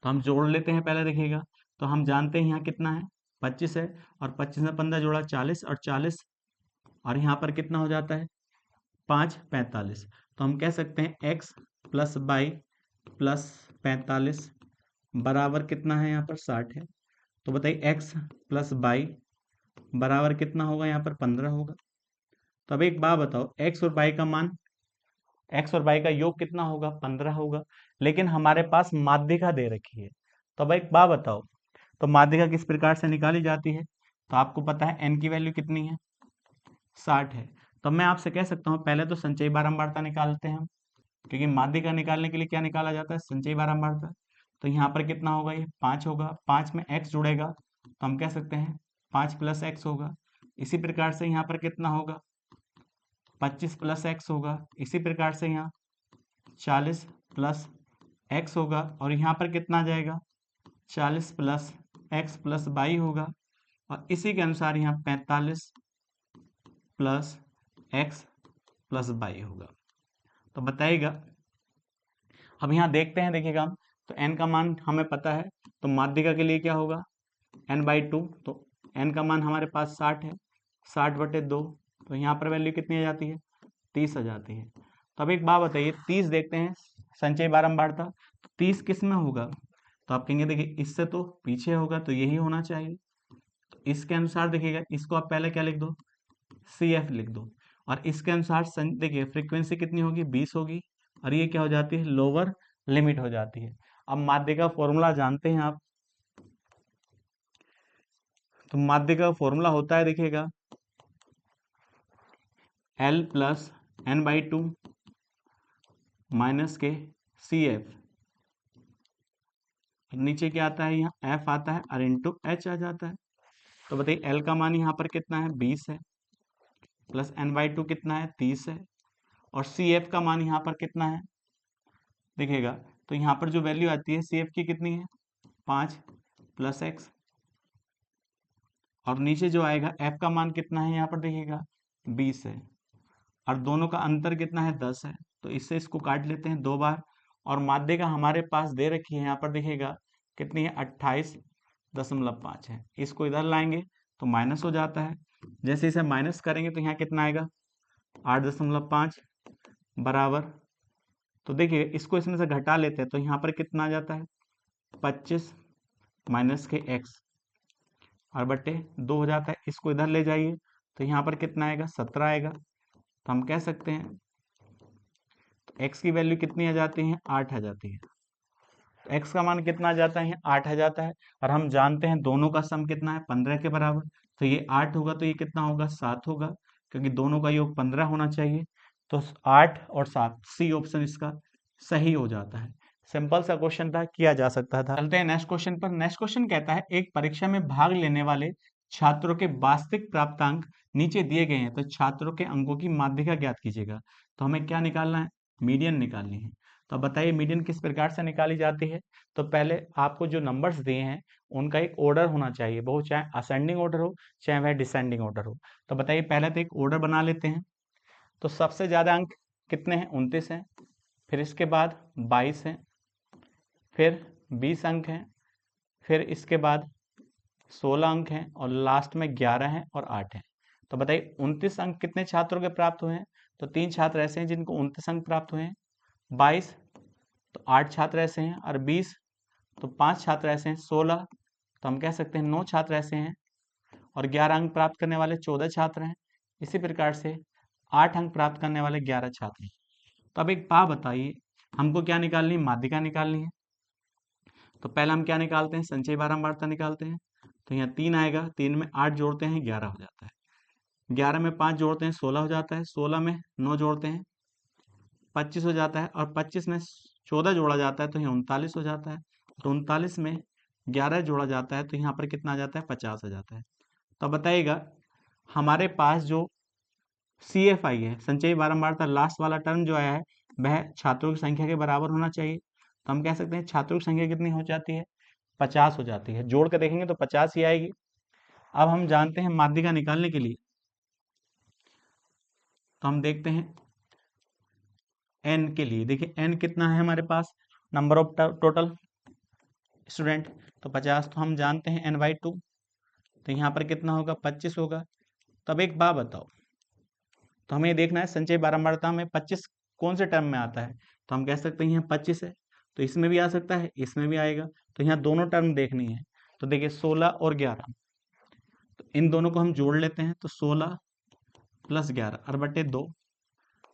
तो हम जोड़ लेते हैं, पहले देखिएगा, तो हम जानते हैं यहाँ कितना है, 25 है, और 25 में 15 जोड़ा 40, और 40 और यहाँ पर कितना हो जाता है, 5 45। तो हम कह सकते हैं x प्लस वाई प्लस 45 बराबर कितना है, यहाँ पर 60 है। तो बताइए x प्लस वाई बराबर कितना होगा, यहाँ पर 15 होगा। तो अब एक बात बताओ, x और y का मान, x और y का योग कितना होगा, 15 होगा, लेकिन हमारे पास माध्यिका दे रखी है। तो अब एक बात बताओ, तो माध्यिका किस प्रकार से निकाली जाती है? तो आपको पता है n की वैल्यू कितनी है, 60 है। तो मैं आपसे कह सकता हूँ पहले तो संचयी बारंबारता निकालते हैं हम, क्योंकि माध्यिका निकालने के लिए क्या निकाला जाता है, संचयी बारंबारता। तो यहाँ पर कितना होगा, ये 5 होगा, 5 में x जुड़ेगा तो हम कह सकते हैं 5 प्लस x होगा। इसी प्रकार से यहाँ पर कितना होगा, 25 प्लस x होगा। इसी प्रकार से यहाँ 40 प्लस x होगा, और यहाँ पर कितना आ जाएगा, 40 प्लस x प्लस 22 होगा, और इसी के अनुसार यहाँ 45 प्लस x प्लस 22 होगा। तो बताइएगा, अब यहाँ देखते हैं, देखिएगा हम, तो n का मान हमें पता है, तो माध्यिका के लिए क्या होगा, n/2। तो n का मान हमारे पास 60 है, 60/2। तो यहाँ पर वैल्यू कितनी आ जाती है, 30 आ जाती है। तो अब एक बात बताइए, 30 देखते हैं संचयी बारंबारता, तो 30 किस में होगा, तो आप कहेंगे देखिए इससे तो पीछे होगा, तो यही होना चाहिए। तो इसके अनुसार देखिएगा, इसको आप पहले क्या लिख दो, CF लिख दो, और इसके अनुसार देखिए फ्रीक्वेंसी कितनी होगी, 20 होगी, और ये क्या हो जाती है, लोअर लिमिट हो जाती है। अब माध्य का फॉर्मूला जानते हैं आप, तो माध्य का फॉर्मूला होता है, देखिएगा L प्लस n/2 माइनस के CF, नीचे क्या आता है, यहाँ F आता है, और इंटू H आ जाता है। तो बताइए L का मान यहाँ पर कितना है, 20 है, प्लस n/2 कितना है, 30 है, और CF का मान यहाँ पर कितना है, देखिएगा, तो यहाँ पर जो वैल्यू आती है CF की कितनी है, 5 प्लस x, और नीचे जो आएगा F का मान कितना है, यहाँ पर देखिएगा 20 है, और दोनों का अंतर कितना है, 10 है। तो इससे इसको काट लेते हैं 2 बार, और माध्य का हमारे पास दे रखी है, यहाँ पर देखिएगा कितनी है, 28.5 है। इसको इधर लाएंगे तो माइनस हो जाता है, जैसे इसे माइनस करेंगे तो यहाँ कितना आएगा, 8.5 बराबर, तो देखिए इसको इसमें से घटा लेते हैं तो यहाँ पर कितना आ जाता है, 25 माइनस के x, और बटे 2 हो जाता है। इसको इधर ले जाइए तो यहाँ पर कितना आएगा, 17 आएगा। तो हम कह सकते हैं तो x की वैल्यू कितनी आ जाती है, 8 आ जाती है। तो x का मान कितना आ जाता है, 8 आ जाता है, और हम जानते हैं दोनों का सम कितना है, 15 के बराबर। तो ये 8 होगा तो ये कितना होगा, 7 होगा, क्योंकि दोनों का योग 15 होना चाहिए। तो 8 और 7, सी ऑप्शन इसका सही हो जाता है। सिंपल सा क्वेश्चन था, किया जा सकता था। चलते हैं नेक्स्ट क्वेश्चन पर। नेक्स्ट क्वेश्चन कहता है, एक परीक्षा में भाग लेने वाले छात्रों के वास्तविक प्राप्तांक नीचे दिए गए हैं, तो छात्रों के अंकों की माध्यिका ज्ञात कीजिएगा। तो हमें क्या निकालना है, मीडियन निकालनी है। तो बताइए मीडियन किस प्रकार से निकाली जाती है। तो पहले आपको जो नंबर्स दिए हैं उनका एक ऑर्डर होना चाहिए, वो चाहे असेंडिंग ऑर्डर हो चाहे वह डिसेंडिंग ऑर्डर हो। तो बताइए पहले तो एक ऑर्डर बना लेते हैं। तो सबसे ज्यादा अंक कितने हैं, 29 हैं, फिर इसके बाद 22 हैं, फिर 20 अंक हैं, फिर इसके बाद 16 अंक हैं, और लास्ट में 11 हैं और 8 हैं। तो बताइए 29 अंक कितने छात्रों के प्राप्त हुए हैं। तो 3 छात्र ऐसे हैं जिनको 29 अंक प्राप्त हुए हैं, 22 तो 8 छात्र ऐसे हैं, और 20 तो 5 छात्र ऐसे हैं, 16 तो हम कह सकते हैं 9 छात्र ऐसे हैं, और 11 अंक प्राप्त करने वाले 14 छात्र हैं। इसी प्रकार से 8 अंक प्राप्त करने वाले 11 छात्र हैं। तो अब एक बात बताइए, हमको क्या निकालनी है, माध्यिका निकालनी है। तो पहले हम क्या निकालते हैं, संचयी बारंबारता निकालते हैं। तो यहाँ 3 आएगा, 3 में 8 जोड़ते हैं 11 हो जाता है, 11 में 5 जोड़ते हैं 16 हो जाता है, 16 में 9 जोड़ते हैं 25 हो जाता है, और 25 में 14 जोड़ा जाता है तो यहाँ 39 हो जाता है, तो 39 में 11 जोड़ा जाता है तो यहाँ पर कितना आ जाता है, 50 आ जाता है। तो बताइएगा हमारे पास जो CFI है, संचयी बारंबारता, लास्ट वाला टर्म जो आया है वह छात्रों की संख्या के बराबर होना चाहिए। तो हम कह सकते हैं छात्रों की संख्या कितनी हो जाती है, 50 हो जाती है। जोड़ के देखेंगे तो 50 ही आएगी। अब हम जानते हैं माध्यिका निकालने के लिए, तो हम देखते हैं n के लिए। देखिए n कितना है हमारे पास, नंबर ऑफ टोटल स्टूडेंट, तो 50, तो हम जानते हैं n/2, तो यहाँ पर कितना होगा, 25 होगा। तब एक बात बताओ, तो हमें ये देखना है संचयी बारंबारता में 25 कौन से टर्म में आता है। तो हम कह सकते हैं यहाँ 25 है, तो इसमें भी आ सकता है, इसमें भी आएगा, तो यहाँ दोनों टर्म देखनी है। तो देखिए 16 और 11, तो इन दोनों को हम जोड़ लेते हैं, तो 16 प्लस 11 और बटे 2,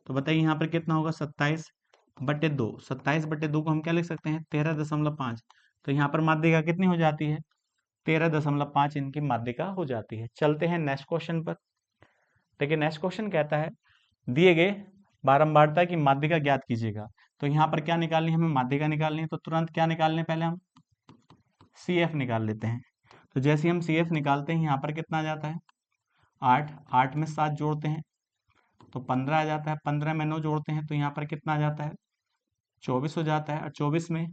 तो बताइए यहाँ पर कितना होगा, 27/2। 27/2 को हम क्या लिख सकते हैं, 13.5। तो यहाँ पर माध्यिका कितनी हो जाती है, 13.5 इनकी माध्यिका हो जाती है। चलते हैं नेक्स्ट क्वेश्चन पर। देखिए नेक्स्ट क्वेश्चन कहता है दिए गए बारंबारता की माध्यिका ज्ञात कीजिएगा। तो यहाँ पर क्या निकालनी है, हमें माध्यिका निकालनी है। तो तुरंत क्या निकालने, पहले हम CF निकाल लेते हैं। तो जैसे हम CF निकालते हैं यहाँ पर कितना आ जाता है 8, 8 में 7 जोड़ते हैं तो 15 आ जाता है, 15 में 9 जोड़ते हैं तो यहाँ पर कितना आ जाता है 24 हो जाता है, और 24 में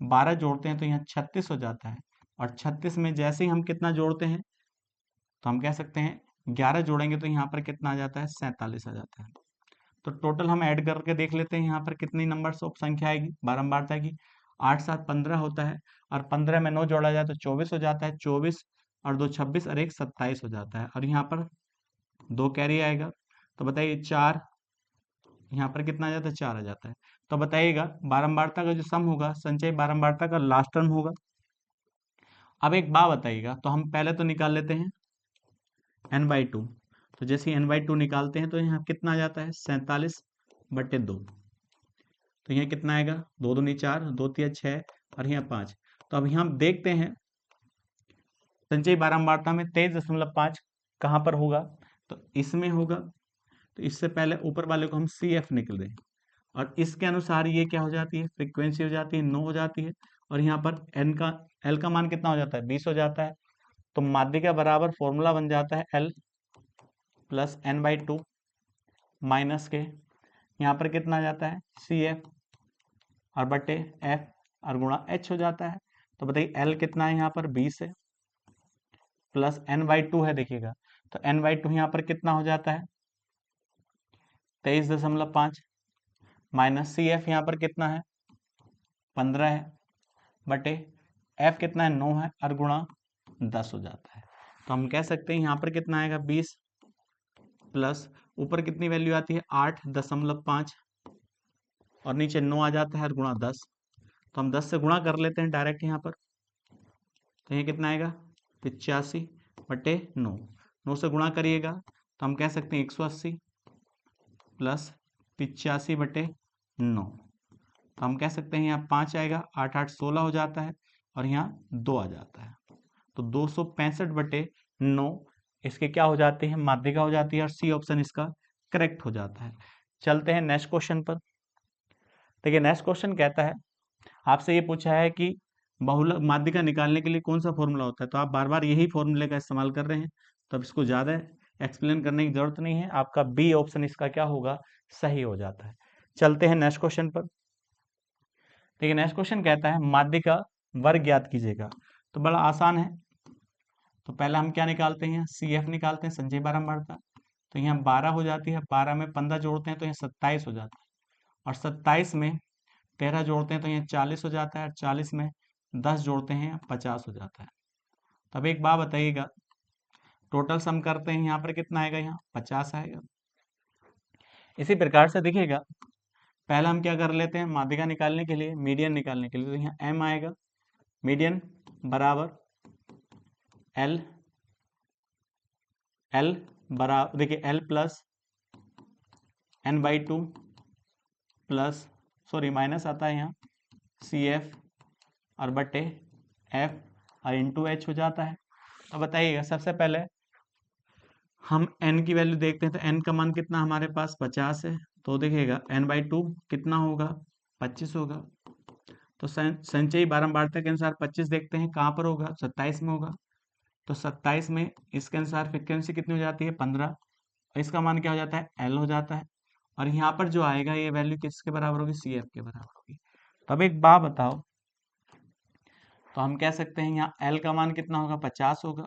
12 जोड़ते हैं तो यहाँ 36 हो जाता है, और 36 में जैसे ही हम कितना जोड़ते हैं तो हम कह सकते हैं 11 जोड़ेंगे तो यहाँ पर कितना आ जाता है 47 आ जाता है। तो टोटल हम ऐड करके देख लेते हैं यहाँ पर कितनी नंबर्स ऑफ संख्या आएगी बारंबारता की। 8 7 15 होता है, और 15 में 9 जोड़ा जाए तो 24 हो जाता है, 24 और 2 26 और 1 27 हो जाता है, और यहाँ पर 2 कैरी आएगा। तो बताइए 4, यहाँ पर कितना आ जाता है 4 आ जाता है। तो बताइएगा बारंबारता का जो सम होगा संचयी बारंबारता का लास्ट टर्म होगा। अब एक बात बताइएगा, तो हम पहले तो निकाल लेते हैं n/2। तो जैसे ही n/2 निकालते हैं तो यहाँ कितना आ जाता है 47/2। तो यहाँ कितना आएगा 2 दूनी 4, 2 तिया 6 और यहाँ 5। तो अब यहाँ हम देखते हैं संचयी बारंबारता में 23.5 कहाँ पर होगा, तो इसमें होगा। तो इससे पहले ऊपर वाले को हम CF निकल दें, और इसके अनुसार ये क्या हो जाती है, फ्रीक्वेंसी हो जाती है 9 हो जाती है, और यहाँ पर L का मान कितना हो जाता है 20 हो जाता है। तो माध्यिका बराबर फॉर्मूला बन जाता है L प्लस n/2 माइनस के यहाँ पर कितना आ जाता है CF और बटे F और गुणा H हो जाता है। तो बताइए L कितना है यहाँ पर 20 है, प्लस n/2 है देखिएगा, तो n/2 यहाँ पर कितना हो जाता है 23.5 माइनस CF यहाँ पर कितना है 15 है, बटे F कितना है 9 है, और गुणा 10 हो जाता है। तो हम कह सकते हैं यहाँ पर कितना आएगा 20 प्लस ऊपर कितनी वैल्यू आती है 8.5 और नीचे 9 आ जाता है, और गुणा 10। तो हम 10 से गुणा कर लेते हैं डायरेक्ट यहाँ पर। तो ये कितना आएगा 85/9, 9 से गुणा करिएगा तो हम कह सकते हैं 180 प्लस 85/9। तो हम कह सकते हैं यहाँ 5 आएगा, 8 8 16 हो जाता है, और यहाँ 2 आ जाता है। तो 265/9 इसके क्या हो जाते हैं माध्यिका हो जाती है, और C ऑप्शन इसका करेक्ट हो जाता है। चलते हैं नेक्स्ट क्वेश्चन पर। देखिए नेक्स्ट क्वेश्चन कहता है आपसे ये पूछा है कि बहुलक माध्यिका निकालने के लिए कौन सा फॉर्मूला होता है। तो आप बार बार यही फॉर्मूले का इस्तेमाल कर रहे हैं, तो अब इसको ज़्यादा एक्सप्लेन करने की जरूरत नहीं है। आपका B ऑप्शन इसका क्या होगा सही हो जाता है। चलते हैं नेक्स्ट क्वेश्चन पर। देखिए नेक्स्ट क्वेश्चन कहता है माध्यिका वर्ग ज्ञात कीजिएगा। तो बड़ा आसान है। तो पहले हम क्या निकालते हैं CF निकालते हैं संचयी बारंबारता। तो यहाँ 12 हो जाती है, 12 में 15 जोड़ते हैं तो यहाँ 27 हो जाता है, और 27 में 13 जोड़ते हैं तो यहाँ 40 हो जाता है, और 40 में 10 जोड़ते हैं 50 हो जाता है। तब एक बात बताइएगा टोटल सम करते हैं यहाँ पर कितना आएगा, यहाँ 50 आएगा। इसी प्रकार से देखिएगा पहले हम क्या कर लेते हैं माध्यिका निकालने के लिए मीडियन निकालने के लिए, तो यहाँ M आएगा, मीडियन बराबर L बराबर देखिए L plus n/2 plus sorry minus आता है यहाँ CF और बटे F और इंटू H हो जाता है। अब बताइएगा सबसे पहले हम n की वैल्यू देखते हैं, तो n का मान कितना हमारे पास 50 है। तो देखिएगा n/2 कितना होगा 25 होगा। तो संचयी बारंबारता के अनुसार 25 देखते हैं कहाँ पर होगा 27 में होगा। तो 27 में इसके अनुसार फ्रिक्वेंसी कितनी हो जाती है 15, और इसका मान क्या हो जाता है L हो जाता है, और यहाँ पर जो आएगा ये वैल्यू किसके बराबर होगी CF के बराबर होगी। तो अब एक बात बताओ, तो हम कह सकते हैं यहाँ L का मान कितना होगा 50 होगा,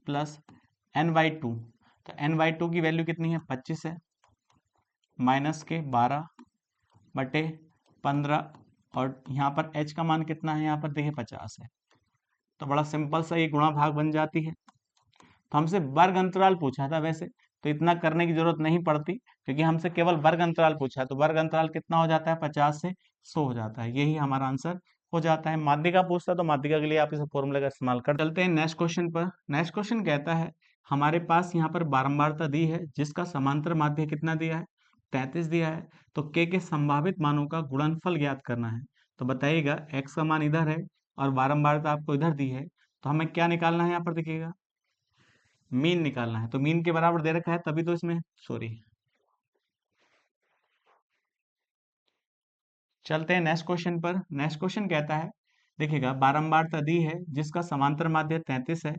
प्लस n/2। तो n/2 की वैल्यू कितनी है 25 है, माइनस के 12 बटे 15, और यहाँ पर H का मान कितना है यहाँ पर देखिए 50 है। तो बड़ा सिंपल सा ये गुणा भाग बन जाती है। तो हमसे वर्ग अंतराल पूछा था, वैसे तो इतना करने की जरूरत नहीं पड़ती क्योंकि हमसे केवल वर्ग अंतराल पूछा है। तो वर्ग अंतराल कितना हो जाता है 50 से 100 हो जाता है, यही हमारा आंसर हो जाता है। माध्यिका पूछता है तो माध्यिका के लिए आप इस फॉर्मूले का इस्तेमाल कर चलते हैं नेक्स्ट क्वेश्चन पर। नेक्स्ट क्वेश्चन कहता है हमारे पास यहाँ पर बारंबारता दी है जिसका समांतर माध्य कितना दिया है 33 दिया है। तो के संभावित मानों का गुणनफल ज्ञात करना है। तो बताइएगा x का मान इधर है और बारंबारता आपको इधर दी है, तो हमें क्या निकालना है यहाँ पर देखिएगा, मीन निकालना है। तो मीन के बराबर दे रखा है, तभी तो इसमें सॉरी, चलते हैं नेक्स्ट क्वेश्चन पर। नेक्स्ट क्वेश्चन कहता है, देखिएगा, बारंबारता दी है जिसका समांतर माध्य 33 है,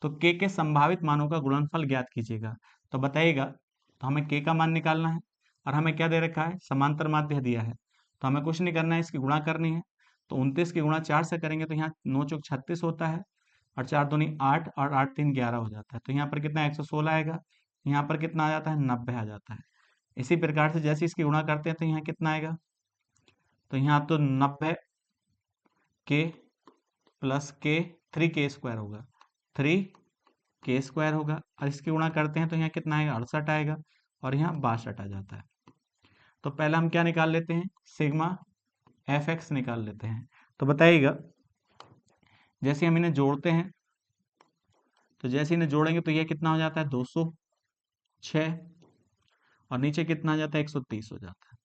तो के संभावित मानों का गुणनफल ज्ञात कीजिएगा। तो बताइएगा, तो हमें के का मान निकालना है और हमें क्या दे रखा है, समांतर माध्य दिया है। तो हमें कुछ नहीं करना है, इसकी गुणा करनी है। तो 29 की गुणा 4 से करेंगे तो यहाँ 9 चौक 36 होता है, और 4 दूनी 8 और 8 3 11 हो जाता है। तो यहाँ पर कितना 116 आएगा, यहाँ पर कितना आ जाता है 90 आ जाता है। इसी प्रकार से जैसे इसकी गुणा करते हैं तो यहाँ कितना आएगा, तो यहाँ तो 90 के प्लस के 3 के स्क्वायर होगा, 3 के स्क्वायर होगा, और इसकी गुणा करते हैं तो यहाँ कितना आएगा 68 आएगा, और यहाँ 62 आ जाता है। तो पहले हम क्या निकाल लेते हैं, सिग्मा एफ एक्स निकाल लेते हैं। तो बताइएगा, जैसे हम इन्हें जोड़ते हैं, तो जैसे इन्हें जोड़ेंगे तो यह कितना हो जाता है 206, और नीचे कितना आ जाता है 130 हो जाता है।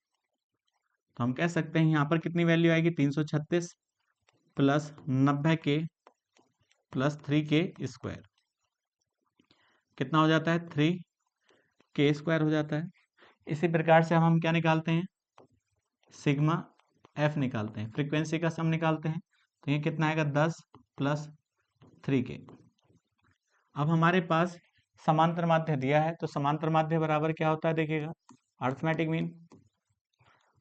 तो हम कह सकते हैं यहाँ पर कितनी वैल्यू आएगी, 336 प्लस 90 के प्लस 3 के स्क्वायर, कितना हो जाता है 3 के स्क्वायर हो जाता है। इसी प्रकार से हम क्या निकालते हैं, सिग्मा एफ निकालते हैं, फ्रीक्वेंसी का सम निकालते हैं। तो ये कितना आएगा 10 प्लस 3 के। अब हमारे पास समांतर माध्य दिया है, तो समांतर माध्य बराबर क्या होता है देखिएगा, अर्थमेटिक मीन।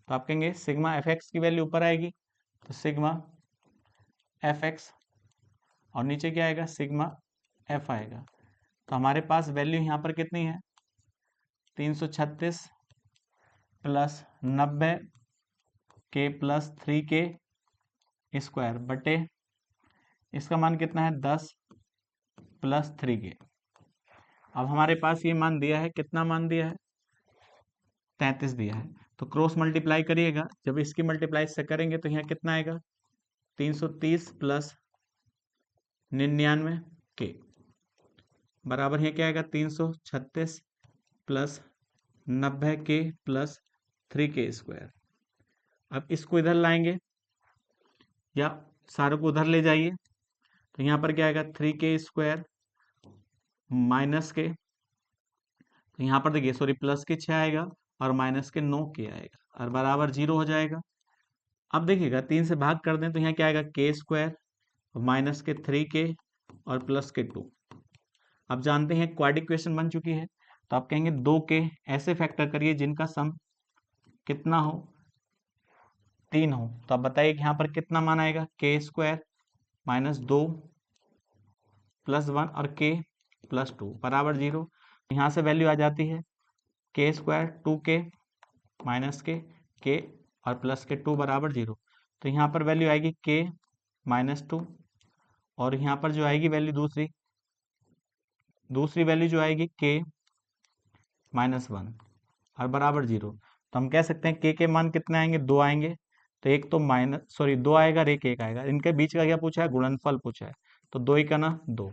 तो आप कहेंगे सिग्मा एफ एक्स की वैल्यू ऊपर आएगी, तो सिग्मा एफ एक्स, और नीचे क्या आएगा, सिग्मा एफ आएगा। तो हमारे पास वैल्यू यहाँ पर कितनी है, 336 प्लस 90 के प्लस 3 के स्क्वायर बटे, इसका मान कितना है 10 प्लस 3 के। अब हमारे पास ये मान दिया है, कितना मान दिया है 33 दिया है। तो क्रॉस मल्टीप्लाई करिएगा, जब इसकी मल्टीप्लाई से करेंगे तो यहाँ कितना आएगा 330 प्लस 99 के बराबर, यहाँ क्या आएगा 336 प्लस 90 के प्लस 3 के स्क्वायर। अब इसको इधर लाएंगे या सारे को उधर ले जाइए, तो यहाँ पर क्या आएगा 3 के स्क्वायर माइनस के, तो यहाँ पर देखिए सॉरी प्लस के 6 आएगा और माइनस के 9 के आएगा, और बराबर 0 हो जाएगा। अब देखिएगा 3 से भाग कर दें तो यहाँ क्या आएगा के स्क्वायर माइनस के 3 के और प्लस के 2। अब जानते हैं क्वाड्रिक इक्वेशन बन चुकी है, तो आप कहेंगे 2 के ऐसे फैक्टर करिए जिनका सम कितना हो 3 हो। तो आप बताइए कि यहाँ पर कितना मान आएगा, के स्क्वायर माइनस 2 प्लस 1 और के प्लस 2 बराबर 0। यहाँ से वैल्यू आ जाती है के स्क्वायर 2 के माइनस के और प्लस के 2 बराबर 0। तो यहाँ पर वैल्यू आएगी के माइनस 2, और यहाँ पर जो आएगी वैल्यू दूसरी वैल्यू जो आएगी के माइनस 1 और बराबर 0। तो हम कह सकते हैं के मान कितने आएंगे, 2 आएंगे। तो एक तो माइनस सॉरी 2 आएगा और एक आएगा, इनके बीच का क्या पूछा है, गुणनफल पूछा है। तो 2 का ना 2,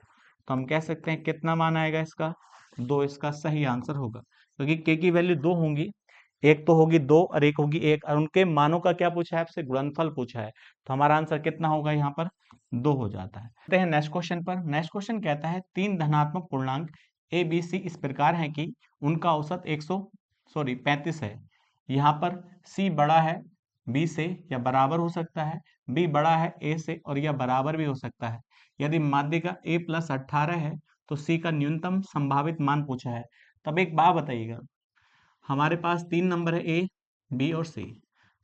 तो हम कह सकते हैं कितना मान आएगा इसका 2, इसका सही आंसर होगा। क्योंकि के की वैल्यू 2 होंगी, एक तो होगी 2 और एक होगी 1, और उनके मानों का क्या पूछा है आपसे, गुणनफल पूछा है। तो हमारा आंसर कितना होगा यहाँ पर 2 हो जाता है। देखते हैं नेक्स्ट क्वेश्चन पर। नेक्स्ट क्वेश्चन कहता है 3 धनात्मक पूर्णांक ए बी सी इस प्रकार है कि उनका औसत 35 है। यहाँ पर सी बड़ा है बी से या बराबर हो सकता है, बी बड़ा है ए से और या बराबर भी हो सकता है। यदि माध्यिका ए प्लस 18 है तो सी का न्यूनतम संभावित मान पूछा है। तब एक बात बताइएगा, हमारे पास 3 नंबर है ए बी और सी,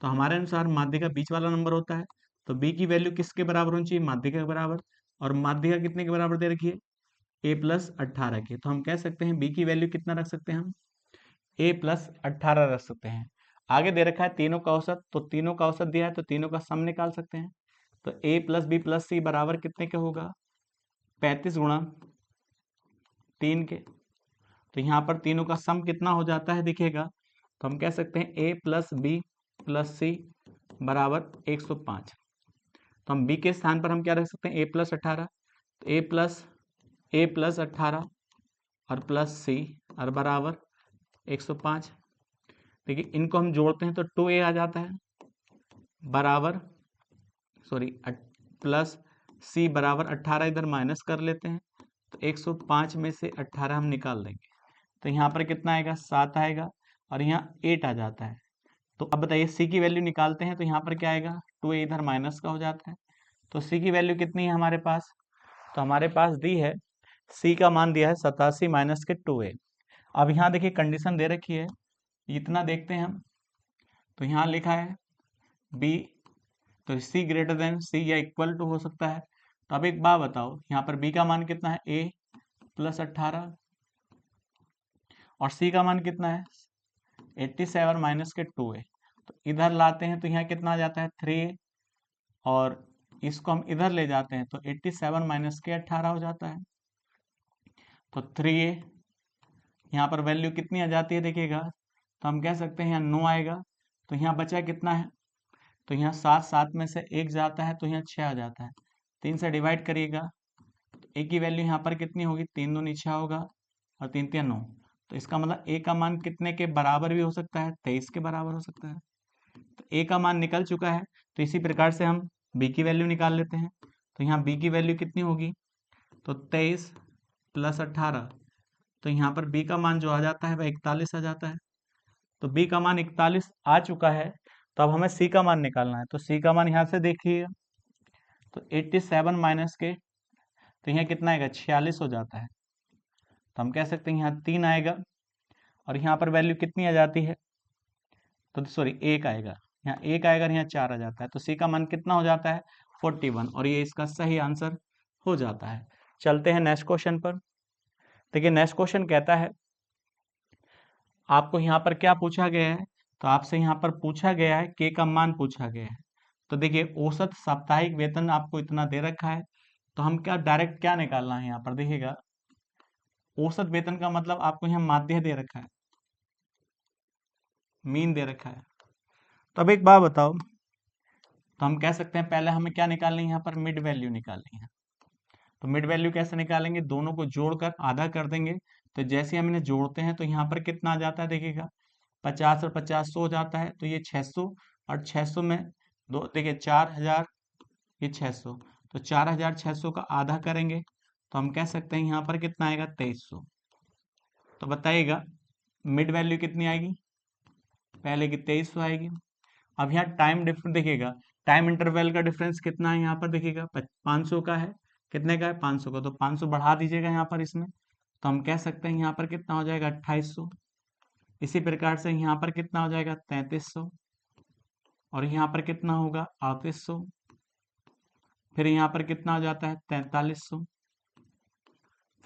तो हमारे अनुसार माध्यिका बीच वाला नंबर होता है। तो बी की वैल्यू किसके बराबर होनी चाहिए, माध्यिका के बराबर, और माध्यिका कितने के बराबर दे रखी है, ए प्लस 18 के। तो हम कह सकते हैं बी की वैल्यू कितना रख सकते हैं हम, ए प्लस 18 रख सकते हैं। आगे दे रखा है तीनों का औसत, तो तीनों का औसत दिया है तो तीनों का सम निकाल सकते हैं। तो ए प्लस बी प्लस सी बराबर कितने के होगा, 35 गुणा 3 के। तो यहाँ पर तीनों का सम कितना हो जाता है दिखेगा, तो हम कह सकते हैं ए प्लस बी प्लस सी बराबर 105। तो हम बी के स्थान पर हम क्या रख सकते हैं, ए प्लस 18, तो ए प्लस 18 और प्लस सी और बराबर 105। देखिए इनको हम जोड़ते हैं तो 2a आ जाता है, बराबर सॉरी प्लस सी बराबर 18 इधर माइनस कर लेते हैं, तो 105 में से 18 हम निकाल देंगे, तो यहाँ पर कितना आएगा 7 आएगा और यहाँ 8 आ जाता है। तो अब बताइए सी की वैल्यू निकालते हैं, तो यहाँ पर क्या आएगा 2a इधर माइनस का हो जाता है। तो सी की वैल्यू कितनी है हमारे पास, तो हमारे पास दी है सी का मान दिया है 87 माइनस के 2a। अब यहाँ देखिए कंडीशन दे रखी है, इतना देखते हैं हम, तो यहाँ लिखा है बी, तो सी ग्रेटर देन सी या इक्वल टू हो सकता है। तो अब एक बात बताओ, यहाँ पर बी का मान कितना है a प्लस 18 और सी का मान कितना है 87 माइनस के 2a। तो इधर लाते हैं तो यहाँ कितना आ जाता है 3a और इसको हम इधर ले जाते हैं तो 87 माइनस के 18 हो जाता है। तो 3a यहाँ पर वैल्यू कितनी आ जाती है देखिएगा, तो हम कह सकते हैं यहाँ 9 आएगा। तो यहाँ बचा कितना है, तो यहाँ 7, 7 में से 1 जाता है तो यहाँ 6 आ जाता है। 3 से डिवाइड करिएगा तो a की वैल्यू यहाँ पर कितनी होगी, 3 दूनी 6 होगा और 3 3 9। तो इसका मतलब a का मान कितने के बराबर भी हो सकता है, 23 के बराबर हो सकता है। तो a का मान निकल चुका है। तो इसी प्रकार से हम b की वैल्यू निकाल लेते हैं। तो यहाँ b की वैल्यू कितनी होगी, तो 23 प्लस 18, तो यहाँ पर b का मान जो आ जाता है वह 41 आ जाता है। तो b का मान 41 आ चुका है। तो अब हमें c का मान निकालना है। तो c का मान यहाँ से देखिए, तो 87 माइनस के, तो यहाँ कितना आएगा 46 हो जाता है। तो हम कह सकते हैं यहाँ 3 आएगा और यहाँ पर वैल्यू कितनी आ जाती है, तो सॉरी 1 आएगा, यहाँ 1 आएगा और यहाँ 4 आ जाता है। तो सी का मान कितना हो जाता है 41 और ये इसका सही आंसर हो जाता है। चलते हैं नेक्स्ट क्वेश्चन पर। देखिए नेक्स्ट क्वेश्चन कहता है आपको यहाँ पर क्या पूछा गया है, तो आपसे यहाँ पर पूछा गया है के का मान पूछा गया है। तो देखिए औसत साप्ताहिक वेतन आपको इतना दे रखा है, तो हम क्या डायरेक्ट क्या निकालना है यहाँ पर देखिएगा, औसत वेतन का मतलब आपको यहाँ माध्य दे रखा है, मीन दे रखा है। तो अब एक बात बताओ, तो हम कह सकते हैं पहले हमें क्या निकालनी है, यहाँ पर मिड वैल्यू निकालनी है। तो मिड वैल्यू कैसे निकालेंगे, दोनों को जोड़कर आधा कर देंगे। तो जैसे हम इन्हें जोड़ते हैं तो यहाँ पर कितना आ जाता है देखिएगा 50 और 50 100 हो जाता है, तो ये 600 और 600 में दो देखिए 4000, ये 600, तो 4600 का आधा करेंगे तो हम कह सकते हैं यहाँ पर कितना आएगा 2300। तो बताइएगा मिड वैल्यू कितनी आएगी, पहले की 2300 आएगी। अब यहाँ टाइम डिफरेंस देखिएगा, टाइम इंटरवल का डिफरेंस कितना है यहाँ पर देखिएगा 500 का है, कितने का है 500 का, तो 500 बढ़ा दीजिएगा यहाँ पर इसमें, तो हम कह सकते हैं यहाँ पर कितना हो जाएगा 2800। इसी प्रकार से यहाँ पर कितना हो जाएगा 3300 और यहाँ पर कितना होगा 3800, फिर यहाँ पर कितना हो जाता है 4300,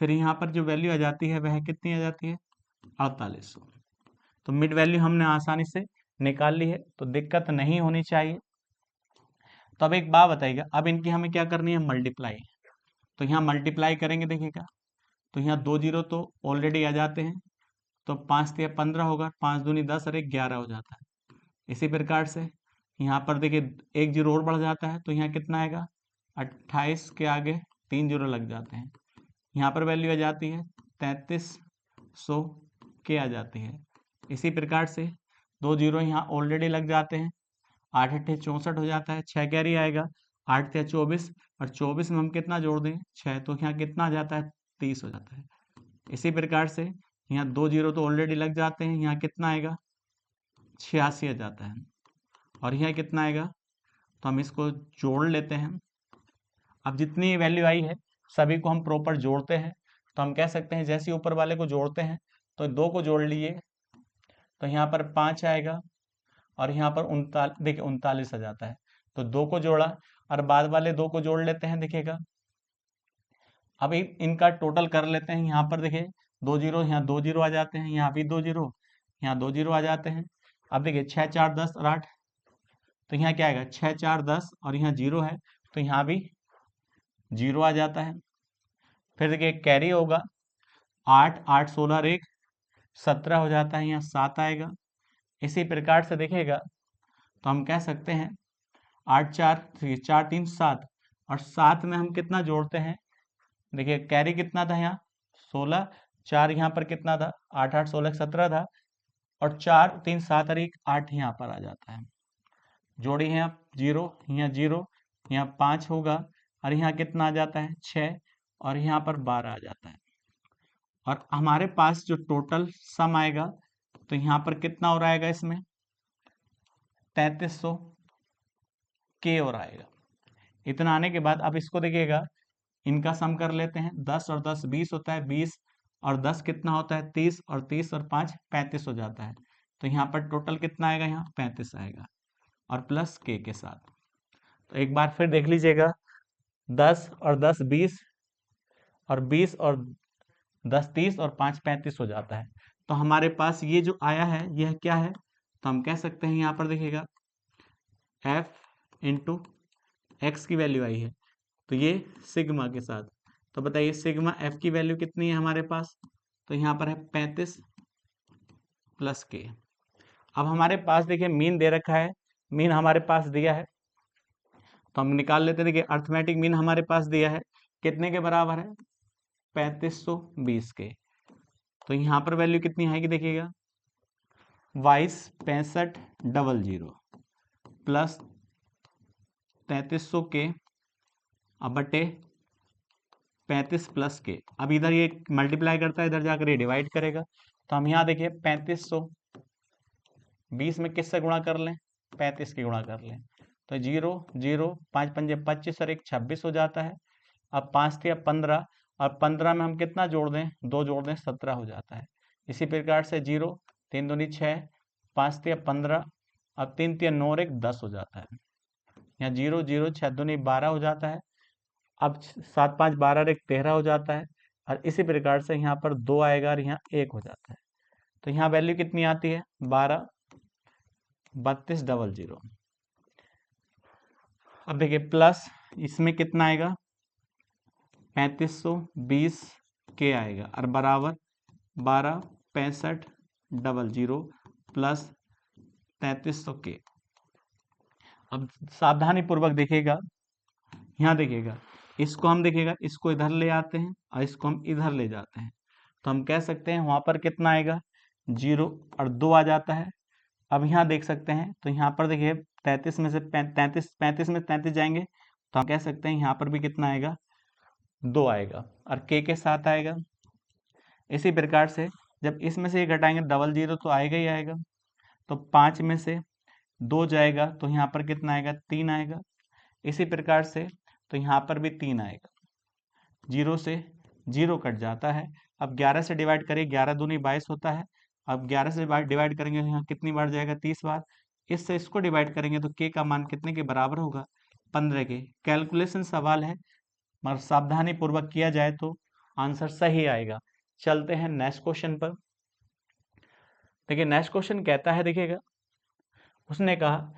फिर यहाँ पर जो वैल्यू आ जाती है वह कितनी आ जाती है 4800। तो मिड वैल्यू हमने आसानी से निकाल ली है, तो दिक्कत नहीं होनी चाहिए। तो अब एक बात बताइएगा, अब इनकी हमें क्या करनी है मल्टीप्लाई। तो यहाँ मल्टीप्लाई करेंगे देखिएगा, तो यहाँ 2 जीरो तो ऑलरेडी आ जाते हैं, तो 5 से 15 होगा, 5 दूनी 10 और 1 11 हो जाता है। इसी प्रकार से यहाँ पर देखिए 1 जीरो और बढ़ जाता है, तो यहाँ कितना आएगा 28 के आगे 3 जीरो लग जाते हैं, यहाँ पर वैल्यू आ जाती है 3300 के आ जाती है। इसी प्रकार से 2 जीरो यहाँ ऑलरेडी लग जाते हैं, 8 अट्ठे 64 हो जाता है, 6 कैरी आएगा, 8 से 24 और 24 में हम कितना जोड़ दें 6, तो यहाँ कितना आ जाता है 30 हो जाता है। इसी प्रकार से यहाँ 2 जीरो तो ऑलरेडी लग जाते हैं, यहाँ कितना आएगा 86 आ जाता है और यहाँ कितना आएगा, तो हम इसको जोड़ लेते हैं। अब जितनी वैल्यू आई है सभी को हम प्रॉपर जोड़ते हैं, तो हम कह सकते हैं जैसे ऊपर वाले को जोड़ते हैं तो 2 को जोड़ लिए, तो यहाँ पर 5 आएगा और यहाँ पर 39 देखिए 39 आ जाता है, तो 2 को जोड़ा और बाद वाले 2 को जोड़ लेते हैं देखिएगा। अब इनका टोटल कर लेते हैं, यहाँ पर देखिए 2 जीरो, यहाँ 2 जीरो आ जाते हैं, यहाँ भी 2 जीरो, यहाँ 2 जीरो आ जाते हैं। अब देखिए 6 4 10 और 8, तो यहाँ क्या आएगा 6 4 10 और यहाँ जीरो है, तो यहाँ भी जीरो आ जाता है। फिर देखिए कैरी होगा 8 8 16 और 1 17 हो जाता है, यहाँ 7 आएगा। इसी प्रकार से देखिएगा तो हम कह सकते हैं 8 4 4 3 7 और 7 में हम कितना जोड़ते हैं, देखिए कैरी कितना था यहाँ 16, 4 यहाँ पर कितना था 8 8 16 17 था और 4 3 7 और 1 8 यहाँ पर आ जाता है। जोड़ी है आप जीरो, यहाँ जीरो, यहाँ 5 होगा और यहाँ कितना आ जाता है 6 और यहाँ पर 12 आ जाता है। और हमारे पास जो टोटल सम आएगा तो यहाँ पर कितना हो आएगा, इसमें 3300 के और आएगा। इतना आने के बाद अब इसको देखिएगा, इनका सम कर लेते हैं। 10 और 10 20 होता है, 20 और 10 कितना होता है 30, और 30 और 5 35 हो जाता है। तो यहाँ पर टोटल कितना आएगा, यहाँ 35 आएगा और प्लस के साथ। तो एक बार फिर देख लीजिएगा, 10 और 10 20 और 20 और 10 30 और 5 35 हो जाता है। तो हमारे पास ये जो आया है यह क्या है, तो हम कह सकते हैं यहाँ पर देखिएगा f इंटू एक्स की वैल्यू आई है, तो ये सिग्मा के साथ। तो बताइए सिग्मा एफ की वैल्यू कितनी है हमारे पास, तो यहाँ पर है 35 प्लस के। अब हमारे पास देखिए मीन दे रखा है, मीन हमारे पास दिया है, तो हम निकाल लेते हैं। देखिए अर्थमेटिक मीन हमारे पास दिया है, कितने के बराबर है 3520 के। तो यहाँ पर वैल्यू कितनी आएगी देखिएगा 226500 प्लस 3300 के अब बटे 35 प्लस के। अब इधर ये मल्टीप्लाई करता है, इधर जाकर ये डिवाइड करेगा। तो हम यहाँ देखिए 3520 में किससे गुणा कर लें, 35 की गुणा कर लें। तो 0 0 5 पंजे 25 और 1 26 हो जाता है। अब 5 थी, अब 15, और 15 में हम कितना जोड़ दें, 2 जोड़ दें 17 हो जाता है। इसी प्रकार से 0 3 दूनी 6, 5 थी, अब 15, अब 3 थी 9 और 1 10 हो जाता है। यहाँ 0 0 6 दूनी 12 हो जाता है। अब 7 5 12 और 1 13 हो जाता है। और इसी प्रकार से यहाँ पर 2 आएगा और यहाँ 1 हो जाता है। तो यहाँ वैल्यू कितनी आती है 12 3200। अब देखिए प्लस इसमें कितना आएगा 3520 के आएगा और बराबर 126500 प्लस 3300 के। अब सावधानी पूर्वक देखिएगा, यहाँ देखिएगा, इसको हम देखिएगा, इसको इधर ले आते हैं और इसको हम इधर ले जाते हैं। तो हम कह सकते हैं वहां पर कितना आएगा 0 और 2 आ जाता है। अब यहाँ देख सकते हैं, तो यहाँ पर देखिए 33 में से 35 में 33 जाएंगे, तो हम कह सकते हैं यहाँ पर भी कितना आएगा 2 आएगा और के साथ आएगा। इसी प्रकार से जब इसमें से ये घटाएंगे 00 तो आएगा ही आएगा। तो 5 में से 2 जाएगा तो यहाँ पर कितना आएगा 3 आएगा। इसी प्रकार से तो यहाँ पर भी 3 आएगा। 0 से 0 कट जाता है। अब 11 से डिवाइड करिए, 11 दूनी 22 होता है। अब 11 से डिवाइड करेंगे तो यहाँ कितनी बार जाएगा 30 बार। इससे इसको डिवाइड करेंगे तो के का मान कितने के बराबर होगा 15 के। कैलकुलेशन सवाल है, मगर सावधानी पूर्वक किया जाए तो आंसर सही आएगा। चलते हैं नेक्स्ट क्वेश्चन पर। देखिए नेक्स्ट क्वेश्चन कहता है, देखिएगा उसने कहा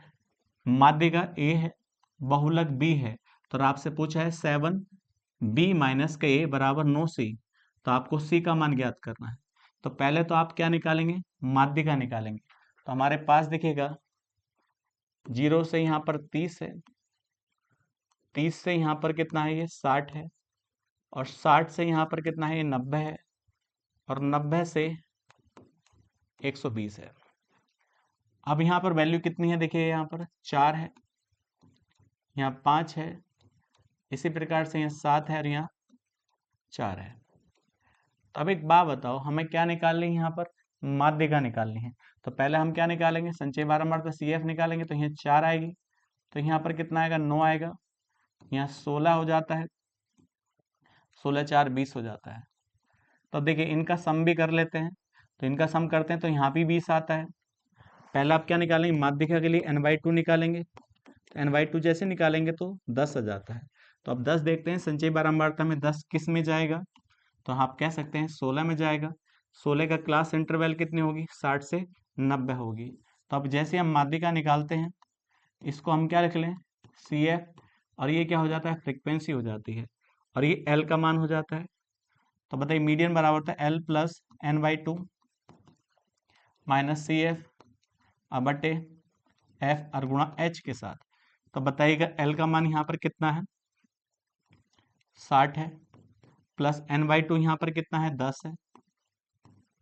माध्यिका ए है, बहुलक बी है, तो आपसे पूछा है 7b माइनस का ए बराबर 9c, तो आपको c का मान ज्ञात करना है। तो पहले तो आप क्या निकालेंगे, माध्यिका निकालेंगे। तो हमारे पास देखिएगा 0 से यहाँ पर 30 है, 30 से यहाँ पर कितना है ये 60 है, और 60 से यहाँ पर कितना है ये 90 है, और 90 से 120 है। अब यहाँ पर वैल्यू कितनी है, देखिए यहाँ पर 4 है, यहाँ 5 है, इसी प्रकार से यहाँ 7 है और यहाँ 4 है। तो अब एक बात बताओ, हमें क्या निकालनी है, यहाँ पर माध्यिका निकालनी है। तो पहले हम क्या निकालेंगे, संचय बारंबारता CF निकालेंगे। तो यहाँ 4 आएगी, तो यहाँ पर कितना आएगा 9 आएगा, यहाँ 16 हो जाता है, 16 4 20 हो जाता है। तो देखिए इनका सम भी कर लेते हैं। तो इनका सम करते हैं तो यहाँ भी 20 आता है। पहले आप क्या निकालेंगे, माध्यिका के लिए n/2 निकालेंगे। तो n/2 जैसे निकालेंगे तो 10 आ जाता है। तो अब 10 देखते हैं संचय बारंबारता में 10 किस में जाएगा, तो आप कह सकते हैं 16 में जाएगा। 16 का क्लास इंटरवल कितनी होगी, 60 से 90 होगी। तो अब जैसे हम माध्यिका निकालते हैं, इसको हम क्या लिख लें CF, और ये क्या हो जाता है फ्रीक्वेंसी हो जाती है, और ये L का मान हो जाता है। तो बताइए मीडियन बराबर होता है L plus n/2 minus CF बटे F और गुणा H के साथ। तो बताइएगा L का मान यहाँ पर कितना है 60 है, प्लस n/2 यहाँ पर कितना है 10 है,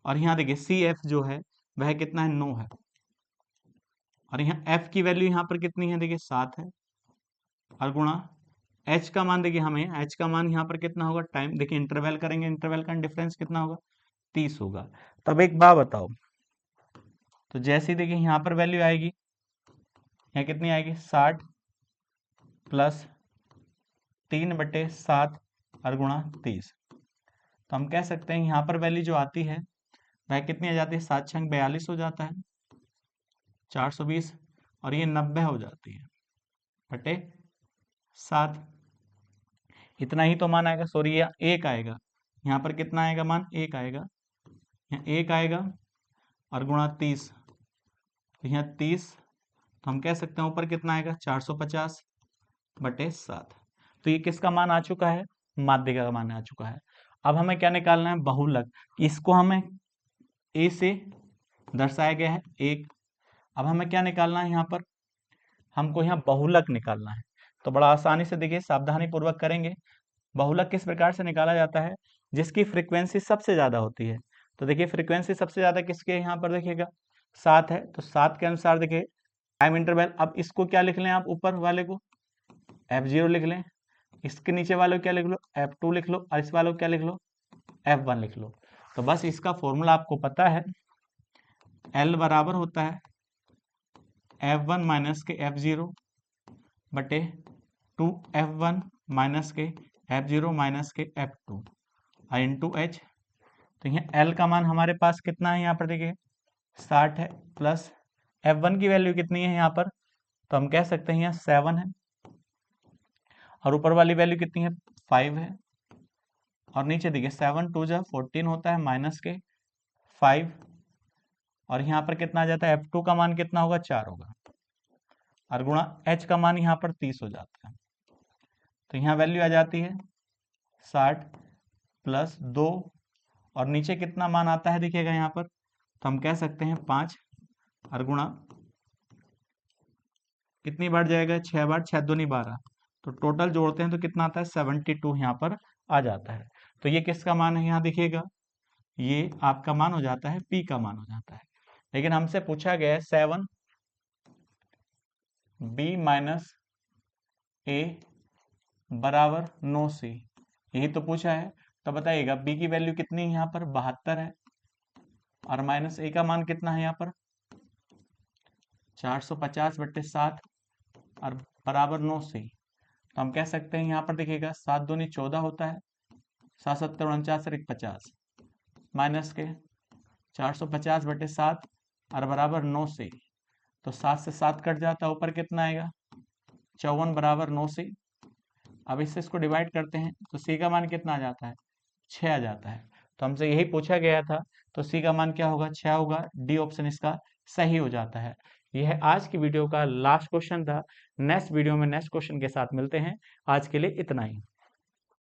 और यहाँ देखिए CF जो है वह कितना है 9 है, और यहाँ F की वैल्यू यहाँ पर कितनी है देखिए 7 है, और गुणा एच का मान देखिए, हमें एच का मान यहाँ पर कितना होगा, टाइम देखिए इंटरवल करेंगे, इंटरवल का डिफरेंस कितना होगा, 30 होगा। तब एक बात बताओ, तो जैसे देखिए यहाँ पर वैल्यू आएगी, यहाँ कितनी आएगी 60 प्लस 3/7 और गुणा 30। तो हम कह सकते हैं यहाँ पर वैल्यू जो आती है वह कितनी आ जाती है, 7 छंग 42 हो जाता है, 420, और ये 90 हो जाती है बटे 7। इतना ही तो मान आएगा, सॉरी ये 1 आएगा, यहाँ पर कितना आएगा मान, 1 आएगा, यहाँ 1 आएगा और गुणा 30, तो यहाँ 30, तो हम कह सकते हैं ऊपर कितना आएगा 450 बटे 7। तो ये किसका मान आ चुका है, माध्यिका का मान आ चुका है। अब हमें क्या निकालना है, बहुलक। इसको हमें ए से दर्शाया गया है 1। अब हमें क्या निकालना है, यहाँ पर हमको यहाँ बहुलक निकालना है। तो बड़ा आसानी से देखिए, सावधानी पूर्वक करेंगे। बहुलक किस प्रकार से निकाला जाता है, जिसकी फ्रीक्वेंसी सबसे ज्यादा होती है। तो देखिए फ्रीक्वेंसी सबसे ज्यादा किसके, यहाँ पर देखिएगा 7 है, तो 7 के अनुसार देखिए टाइम इंटरवल। अब इसको क्या लिख लें आप, ऊपर वाले को f0 लिख लें, इसके नीचे वाले को क्या लिख लो, f2 लिख लो, और इस वाले को क्या लिख लो, f1 लिख लो। तो बस इसका फॉर्मूला आपको पता है, L बराबर होता है f1 माइनस के f0 बटे 2f1 माइनस के f0 माइनस के f2 इंटू h। तो यहाँ L का मान हमारे पास कितना है, यहाँ पर देखिए 60 है, प्लस f1 की वैल्यू कितनी है यहाँ पर, तो हम कह सकते हैं यहाँ 7 है, और ऊपर वाली वैल्यू कितनी है 5 है, और नीचे देखिए 7 2 जा 14 होता है, माइनस के 5, और यहाँ पर कितना आ जाता है, f2 का मान कितना होगा 4 होगा, और गुणा h का मान यहाँ पर 30 हो जाता है। तो यहाँ वैल्यू आ जाती है 60 प्लस 2, और नीचे कितना मान आता है देखिएगा यहाँ पर, तो हम कह सकते हैं 5, और गुणा कितनी बार जाएगा, 6 बार, 6 दूनी 12, तो टोटल जोड़ते हैं तो कितना आता है 72 यहाँ पर आ जाता है। तो ये किसका मान है, यहाँ देखिएगा ये आपका मान हो जाता है, P का मान हो जाता है। लेकिन हमसे पूछा गया है 7b माइनस ए बराबर 9c, यही तो पूछा है। तो बताइएगा b की वैल्यू कितनी है, यहाँ पर 72 है, और माइनस ए का मान कितना है यहाँ पर 450 बट्टे 7 और बराबर 9c। तो हम कह सकते हैं यहाँ पर देखिएगा 7 दूनी 14 होता है, 7 7 49 और 50, माइनस के 450 बटे 7 और बराबर 9c। तो 7 से 7 कट जाता है, ऊपर कितना आएगा 54 बराबर 9c। अब इससे इसको डिवाइड करते हैं तो c का मान कितना आ जाता है 6 आ जाता है। तो हमसे यही पूछा गया था, तो c का मान क्या होगा 6 होगा, डी ऑप्शन इसका सही हो जाता है। यह आज की वीडियो का लास्ट क्वेश्चन था। नेक्स्ट वीडियो में नेक्स्ट क्वेश्चन के साथ मिलते हैं। आज के लिए इतना ही।